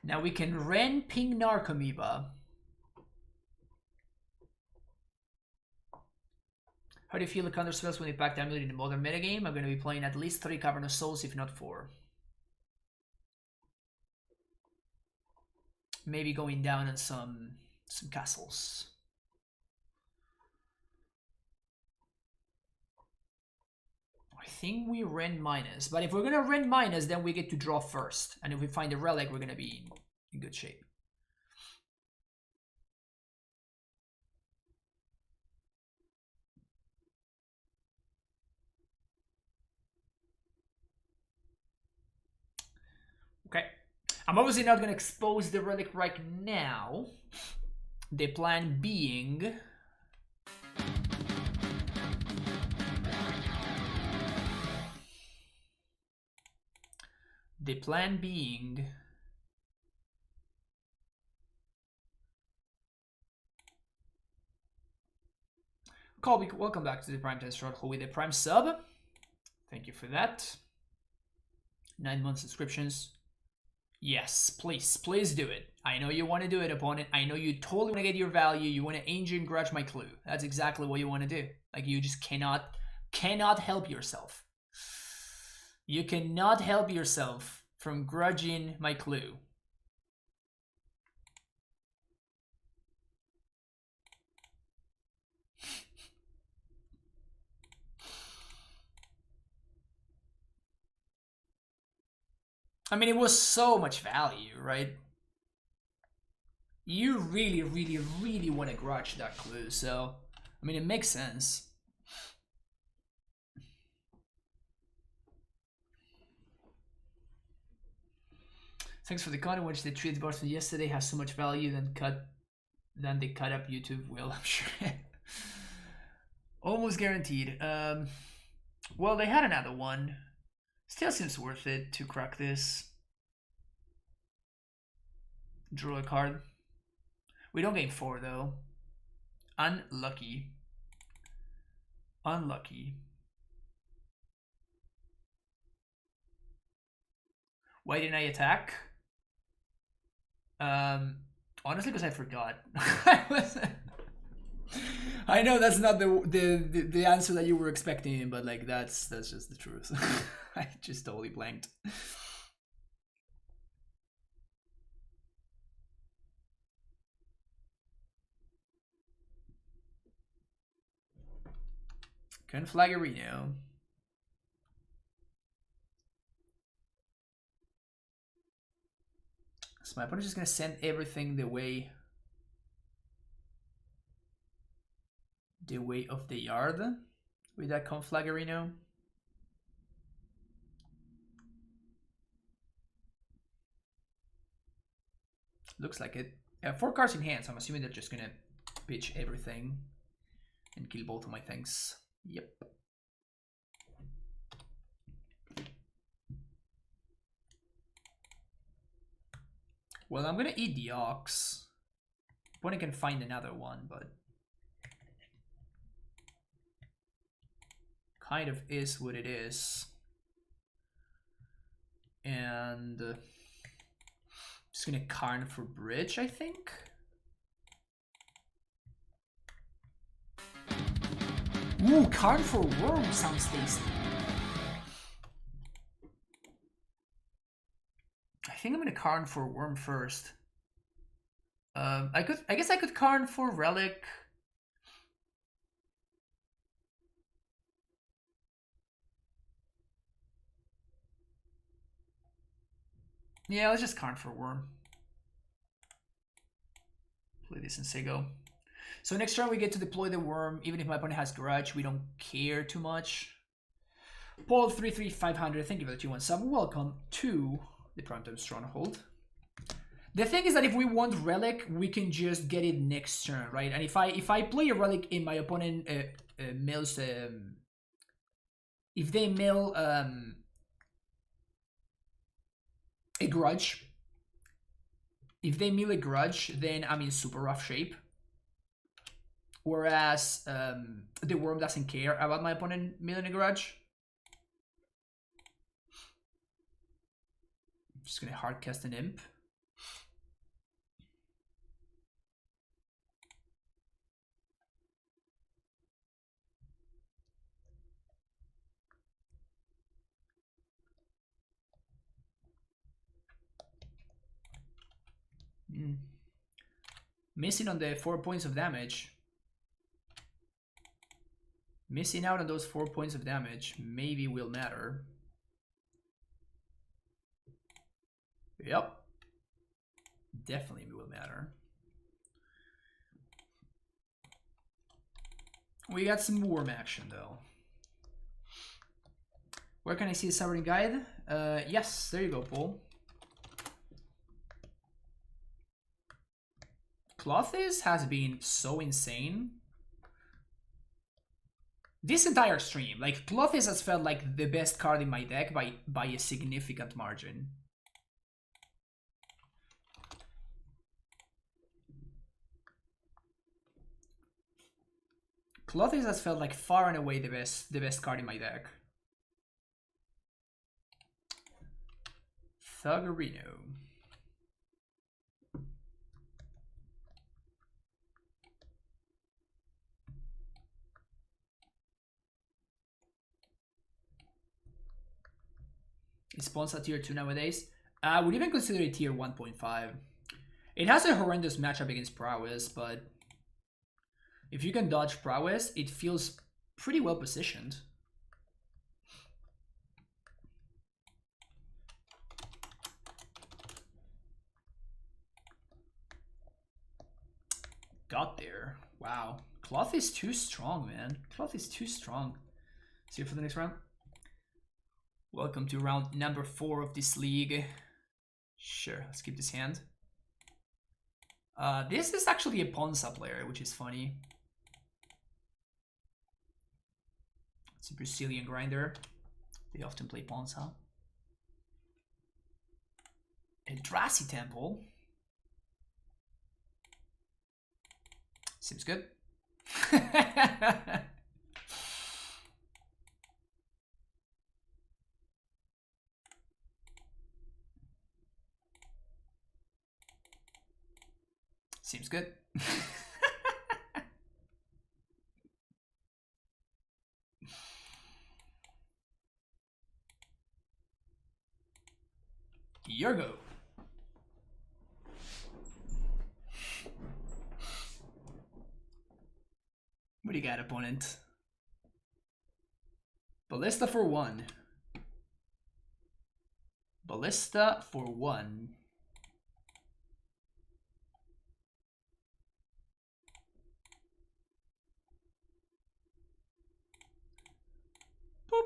Now we can Ren ping Narcomoeba. How do you feel the counter spells when they pack Amulet in the modern metagame? I'm going to be playing at least 3 Cavern of Souls, if not 4. Maybe going down on some castles. I think we Ren minus, but if we're gonna Ren minus, then we get to draw first, and if we find a relic, we're gonna be in good shape. Okay, I'm obviously not gonna expose the relic right now. The plan being, Colby, welcome back to the Prime Test Short with the Prime sub. Thank you for that. 9 month subscriptions. Yes, please do it. I know you want to do it, opponent. I know you totally want to get your value. You want to Ancient Grudge my clue. That's exactly what you want to do. Like, you just cannot help yourself. You cannot help yourself from grudging my clue. I mean, it was so much value, right? You really, really, really want to grudge that clue, so I mean, it makes sense. Thanks for the content, which the trade bars from yesterday has so much value than they cut up YouTube will, I'm sure. Almost guaranteed. Well, they had another one. Still seems worth it to crack this. Draw a card. We don't gain 4 though. Unlucky. Unlucky. Why didn't I attack? Honestly, because I forgot. I know that's not the answer that you were expecting, but like that's just the truth. I just totally blanked. Conflagarino. So my opponent's just gonna send everything the way of the yard with that Conflagarino. Looks like it. 4 cards in hand, so I'm assuming they're just gonna pitch everything and kill both of my things. Yep. Well, I'm gonna eat the ox. Opponent can find another one, but kind of is what it is. And just gonna Karn for bridge, I think. Ooh, Karn for worm sounds tasty. I think I'm gonna Karn for worm first. I guess I could Karn for relic. Yeah, let's just Karn for worm. Play this in Sego. So next turn we get to deploy the worm. Even if my opponent has grudge, we don't care too much. Paul 33500, thank you for the 2-1 sub. Welcome to the Primetime Stronghold. The thing is that if we want relic, we can just get it next turn, right? And if I play a relic in my opponent mills, if they mill a grudge, then I'm in super rough shape. Whereas the worm doesn't care about my opponent milling a grudge. I'm just gonna hard cast an imp. Missing on the 4 points of damage. Missing out on those 4 points of damage maybe will matter. Yep. Definitely will matter. We got some worm action though. Where can I see the Sovereign Guide? Yes, there you go, Paul. Clothes has been so insane. This entire stream, like, Clothes has felt like the best card in my deck by a significant margin. Clothes has felt like far and away the best card in my deck. Thuggerino. Is Ponza tier 2 nowadays? I would even consider it tier 1.5. It has a horrendous matchup against Prowess, but if you can dodge Prowess, it feels pretty well positioned. Got there. Wow. Cloth is too strong, man. Cloth is too strong. See you for the next round. Welcome to round number 4 of this league. Sure, let's keep this hand. This is actually a Ponza player, which is funny. It's a Brazilian grinder. They often play Ponza. Eldrazi Temple. Seems good. Seems good. Your go. What do you got, opponent? Ballista for 1. Ballista for 1. Boop.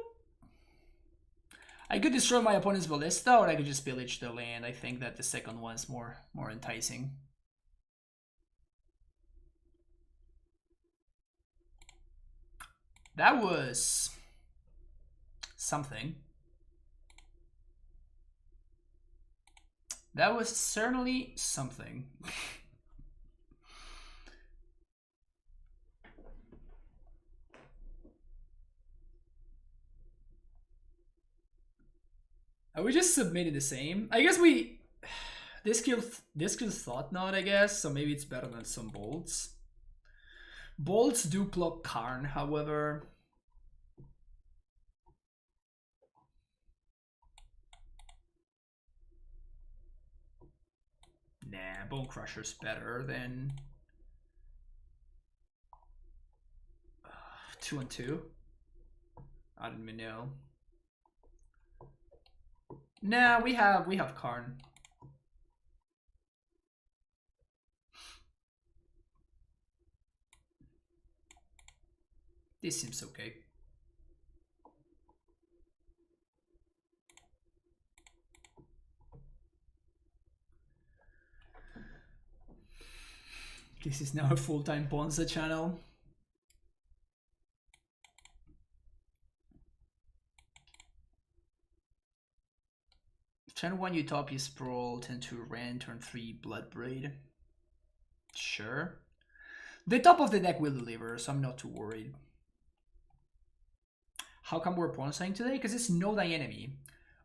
I could destroy my opponent's Ballista, or I could just pillage the land. I think that the second one's more enticing. That was something. That was certainly something. Are we just submitting the same? I guess we... This kills Thought Knot, I guess, so maybe it's better than some bolts. Bolts do block Karn, however. Nah, Bone Crusher's better than 2 and 2. I don't even know. Nah, we have Karn. This seems okay. This is now a full-time Ponza channel. Turn 1 Utopia Sprawl, turn 2 Rend, turn 3 Bloodbraid. Sure. The top of the deck will deliver, so I'm not too worried. How come we're Ponzaing today? Because it's No Die Enemy.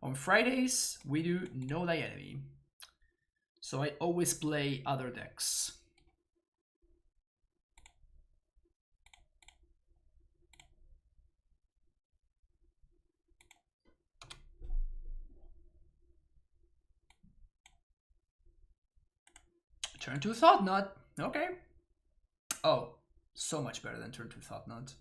On Fridays, we do No Die Enemy. So I always play other decks. Turn 2 Thought Knot. Okay. Oh, so much better than turn 2 Thought Knot.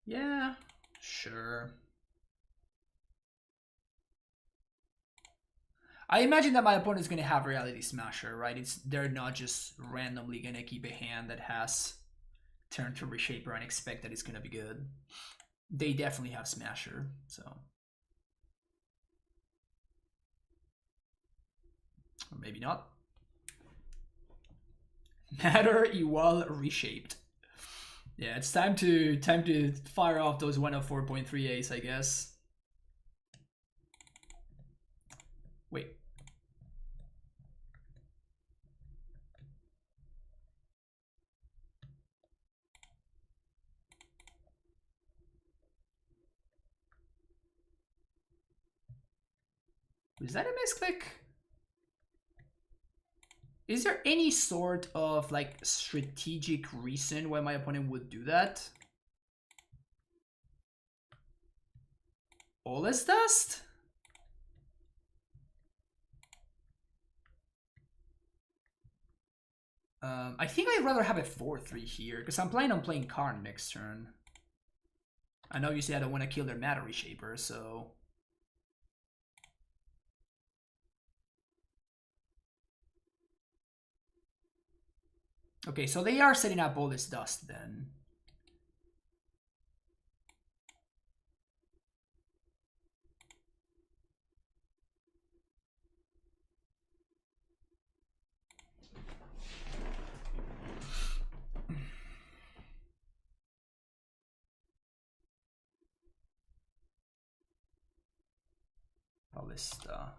Yeah, sure. I imagine that my opponent's gonna have Reality Smasher, right? They're not just randomly gonna keep a hand that has turn to Reshaper and expect that it's gonna be good. They definitely have Smasher, so. Or maybe not. Matter Ewal Reshaped. Yeah, it's time to fire off those 104.3As, I guess. Wait. Was that a misclick? Is there any sort of like strategic reason why my opponent would do that? All is dust? I think I'd rather have a 4-3 here, because I'm planning on playing Karn next turn. I know you say I don't want to kill their Matter Reshaper, so... Okay, so they are setting up all this dust then. Ballista.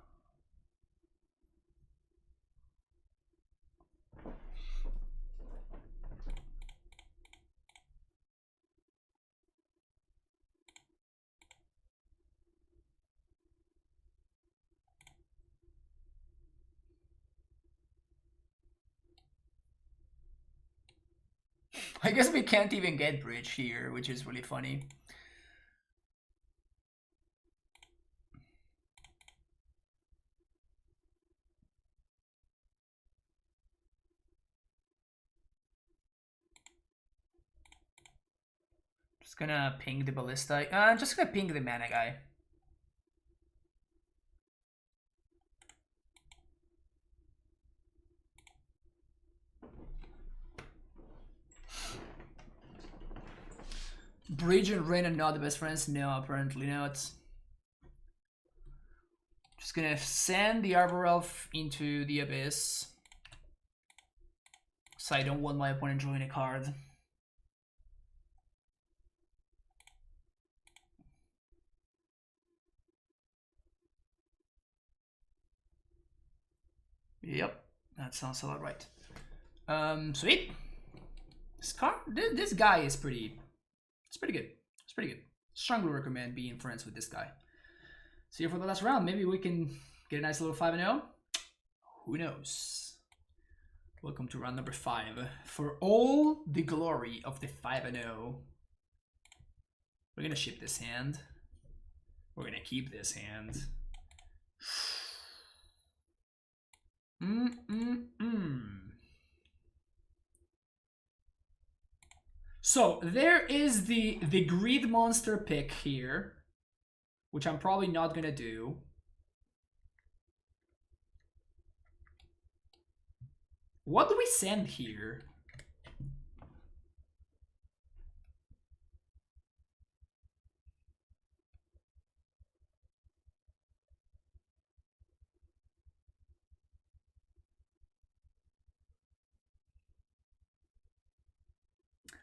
I guess we can't even get Bridge here, which is really funny. Just gonna ping the Ballista. I'm just gonna ping the Mana guy. Bridge and Ren are not the best friends? No, apparently not. Just gonna send the Arbor Elf into the Abyss. So I don't want my opponent drawing a card. Yep, that sounds about right. Sweet. This guy is pretty... It's pretty good. It's pretty good. Strongly recommend being friends with this guy. See you for the last round. Maybe we can get a nice little 5-0. Who knows? Welcome to round number 5. For all the glory of the 5-0. We're gonna ship this hand. We're gonna keep this hand. So there is the Greed Monster pick here, which I'm probably not gonna do. What do we send here?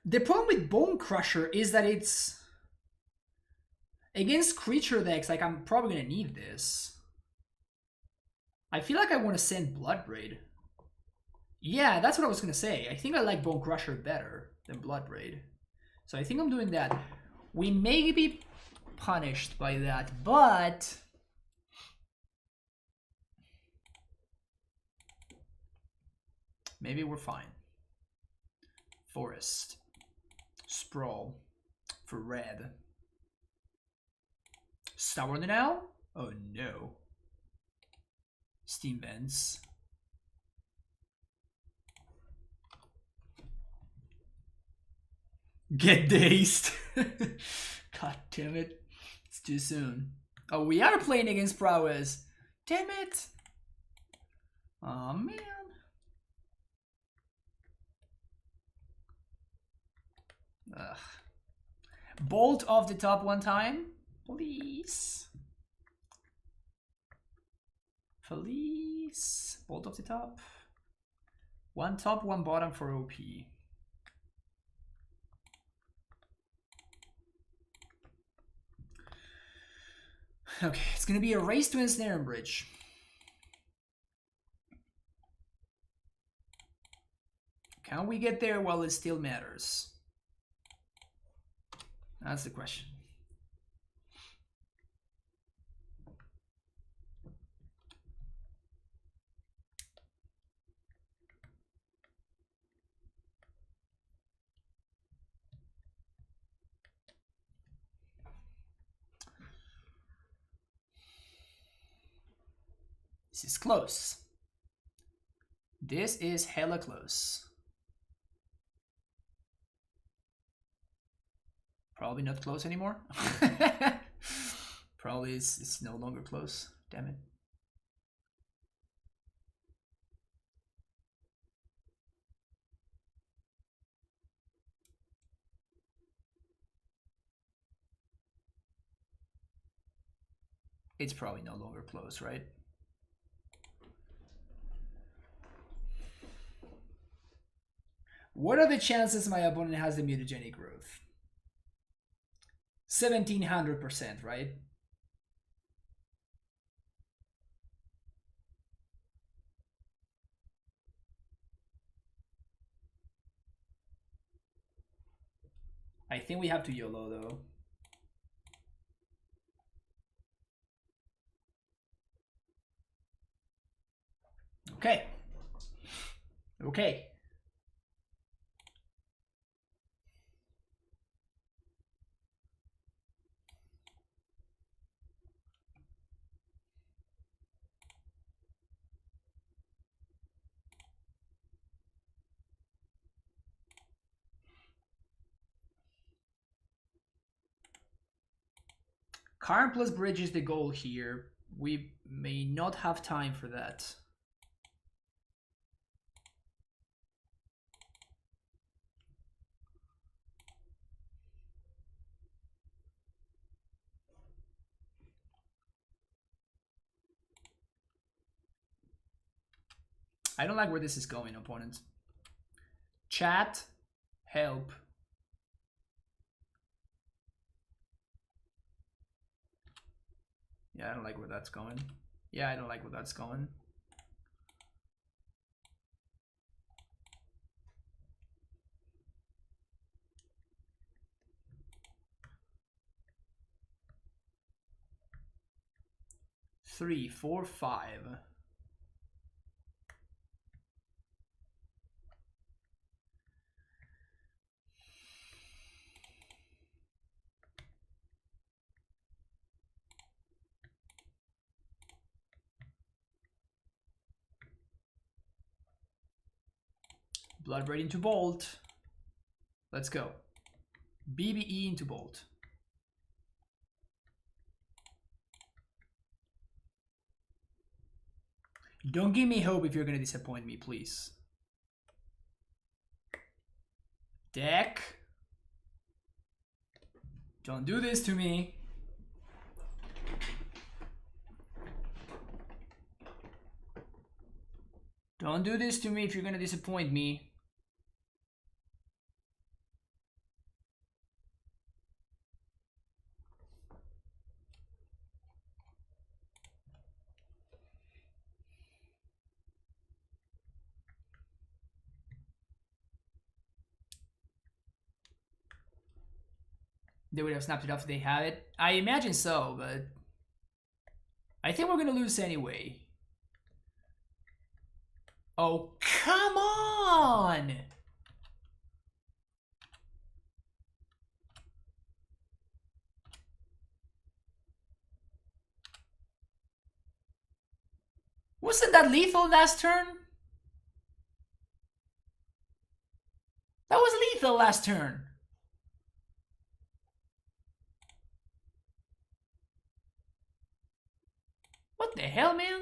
The problem with Bone Crusher is that it's against creature decks, like I'm probably gonna need this. I feel like I want to send Bloodbraid. Yeah, that's what I was gonna say. I think I like Bone Crusher better than Bloodbraid. So I think I'm doing that. We may be punished by that, but maybe we're fine. Forest. Sprawl for red. Sour the now? Oh no. Steam Vents. Get dazed. God damn it. It's too soon. Oh, we are playing against Prowess. Damn it. Oh man. Ugh. Bolt off the top one time, please. Please. Bolt off the top. One top, one bottom for OP. Okay, it's gonna be a race to ensnare and bridge. Can we get there while it still matters? That's the question. This is close. This is hella close. Probably not close anymore. Probably it's no longer close. Damn it. It's probably no longer close, right? What are the chances my opponent has the mutagenic growth? 1700%, right? I think we have to YOLO though. Okay. Okay. Karn plus bridge is the goal here. We may not have time for that. I don't like where this is going, opponent. Chat, help. Yeah, I don't like where that's going. Yeah, I don't like where that's going. Three, four, five. Bloodbraid into Bolt. Let's go. BBE into Bolt. Don't give me hope if you're gonna disappoint me, please. Deck. Don't do this to me. Don't do this to me if you're gonna disappoint me. They would have snapped it off if they had it. I imagine so, but I think we're gonna lose anyway. Oh, come on! Wasn't that lethal last turn? That was lethal last turn. What the hell, man?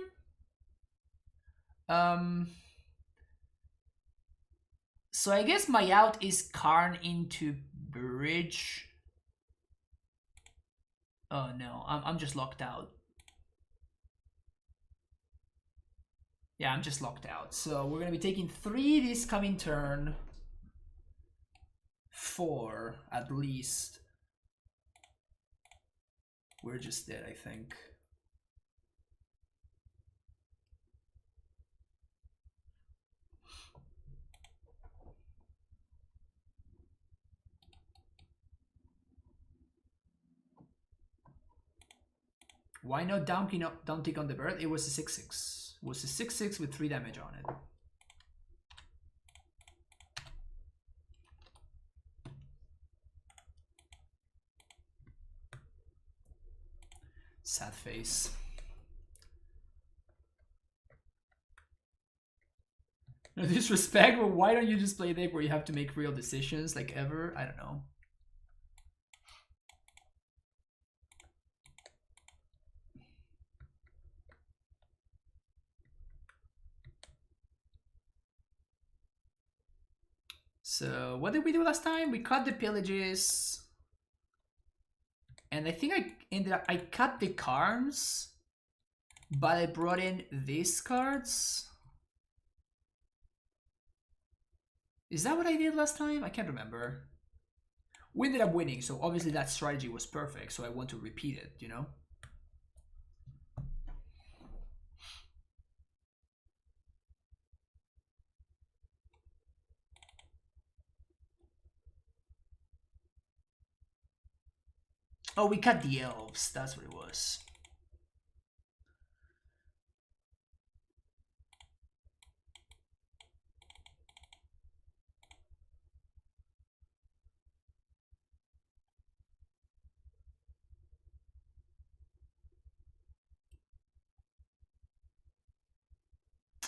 So I guess my out is Karn into bridge. Oh no, I'm just locked out. Yeah, I'm just locked out. So we're gonna be taking 3 this coming turn. 4 at least. We're just dead, I think. Why not down tick on the bird? It was a 6/6. It was a 6/6 with 3 damage on it. Sad face. No disrespect, but why don't you just play a deck where you have to make real decisions, like ever? I don't know. So what did we do last time? We cut the pillages. And I think I cut the cards, but I brought in these cards. Is that what I did last time? I can't remember. We ended up winning, so obviously that strategy was perfect, so I want to repeat it, you know? Oh, we cut the elves. That's what it was.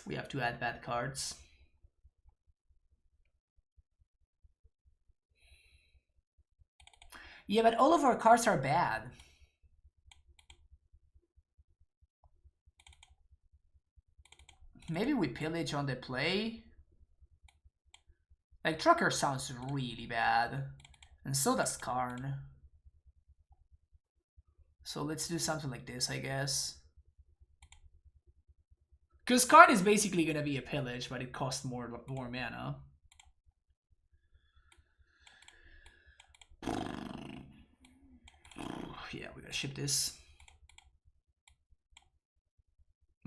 We have to add bad cards. Yeah, but all of our cards are bad. Maybe we pillage on the play. Like, Trucker sounds really bad. And so does Karn. So let's do something like this, I guess. Because Karn is basically going to be a pillage, but it costs more mana. Yeah, we gotta ship this.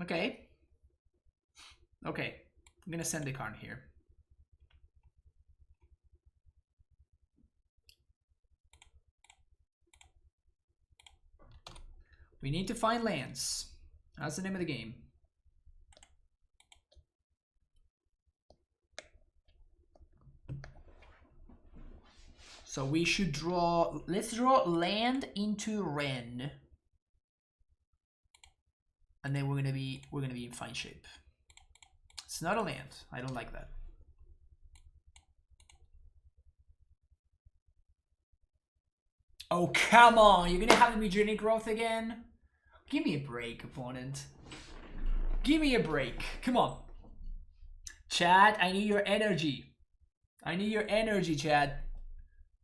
Okay. Okay. I'm gonna send the Karn here. We need to find lands. That's the name of the game. So we should draw, let's draw land into Ren. And then we're gonna be in fine shape. It's not a land. I don't like that. Oh, come on. You're gonna have the Mugenic Growth again? Give me a break, opponent. Give me a break. Come on. Chad, I need your energy. I need your energy, Chad.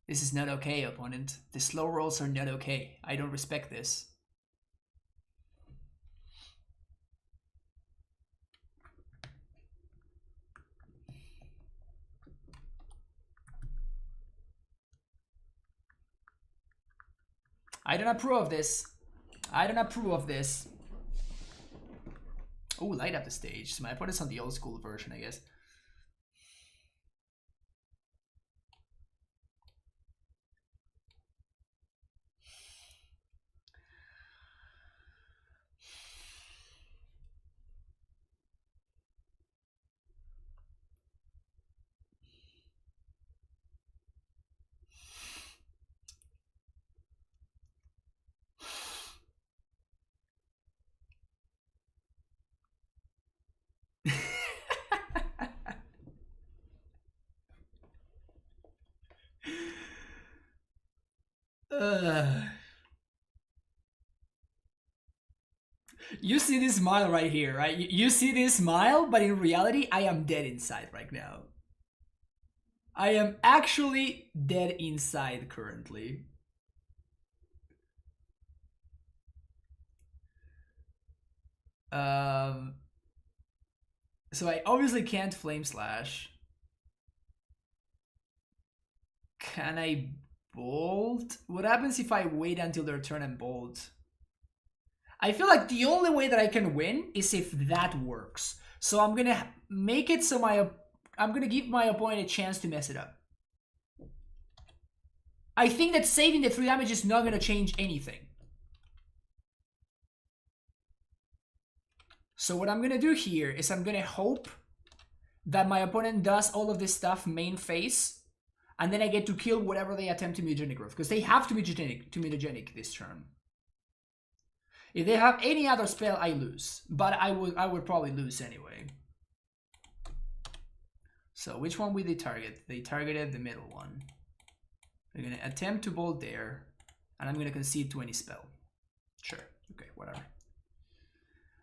This is not okay, opponent. The slow rolls are not okay. I don't respect this. I don't approve of this. I don't approve of this. Oh, light up the stage. So my opponent's on the old school version, I guess. You see this smile right here, right? You see this smile, but in reality, I am dead inside right now. I am actually dead inside currently. So I obviously can't Flame Slash. Can I Bolt? What happens if I wait until their turn and Bolt? I feel like the only way that I can win is if that works. So I'm gonna make it so I'm gonna give my opponent a chance to mess it up. I think that saving the 3 damage is not gonna change anything. So what I'm gonna do here is I'm gonna hope that my opponent does all of this stuff main phase, and then I get to kill whatever they attempt to Mutagenic Growth, because they have to Mutagenic this turn. If they have any other spell, I lose, but I would probably lose anyway. So which one will they target? They targeted the middle one. They're gonna attempt to bolt there, and I'm gonna concede to any spell. Sure, okay, whatever.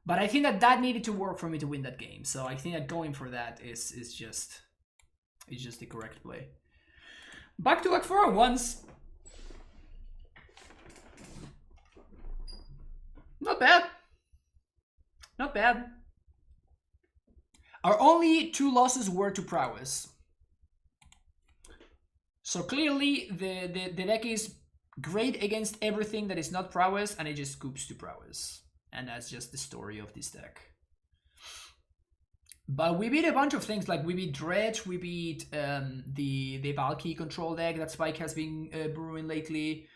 But I think that needed to work for me to win that game. So I think that going for that is just the correct play. Back to back 4-on-1s. Not bad. Not bad. Our only 2 losses were to Prowess. So clearly the deck is great against everything that is not Prowess, and it just scoops to Prowess. And that's just the story of this deck. But we beat a bunch of things, like we beat Dredge, we beat the Valky control deck that Spike has been brewing lately.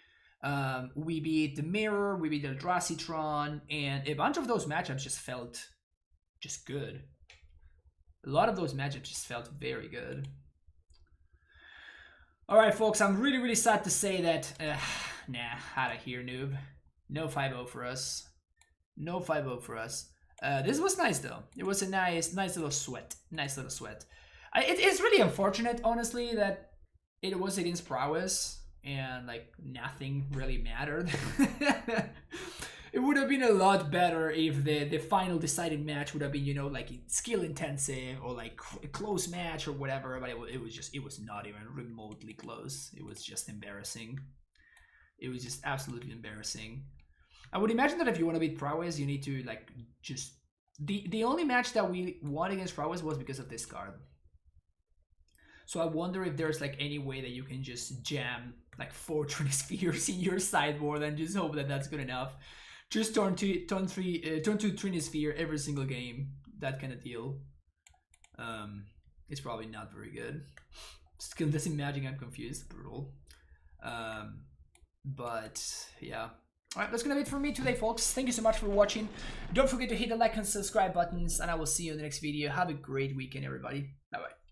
We beat the Mirror, we beat Eldrazi Tron, and a bunch of those matchups just felt just good. A lot of those matchups just felt very good. Alright folks, I'm really, really sad to say that, nah, out of here, noob. No 5-0 for us. No 5-0 for us. This was nice though. It was a nice little sweat. Nice little sweat. It's really unfortunate, honestly, that it was against Prowess and like nothing really mattered. It would have been a lot better if the final deciding match would have been, you know, like skill intensive or like a close match or whatever. But it was not even remotely close. It was just embarrassing. It was just absolutely embarrassing. I would imagine that if you want to beat Prowess, you need to like just the only match that we won against Prowess was because of this card. So I wonder if there's like any way that you can just jam like 4 Trinispheres in your sideboard and just hope that that's good enough. Just turn 2 Trinisphere every single game. That kind of deal. It's probably not very good. Skill doesn't magic. I'm confused. Brutal. But yeah. Alright, that's gonna be it for me today, folks. Thank you so much for watching. Don't forget to hit the like and subscribe buttons, and I will see you in the next video. Have a great weekend, everybody. Bye bye.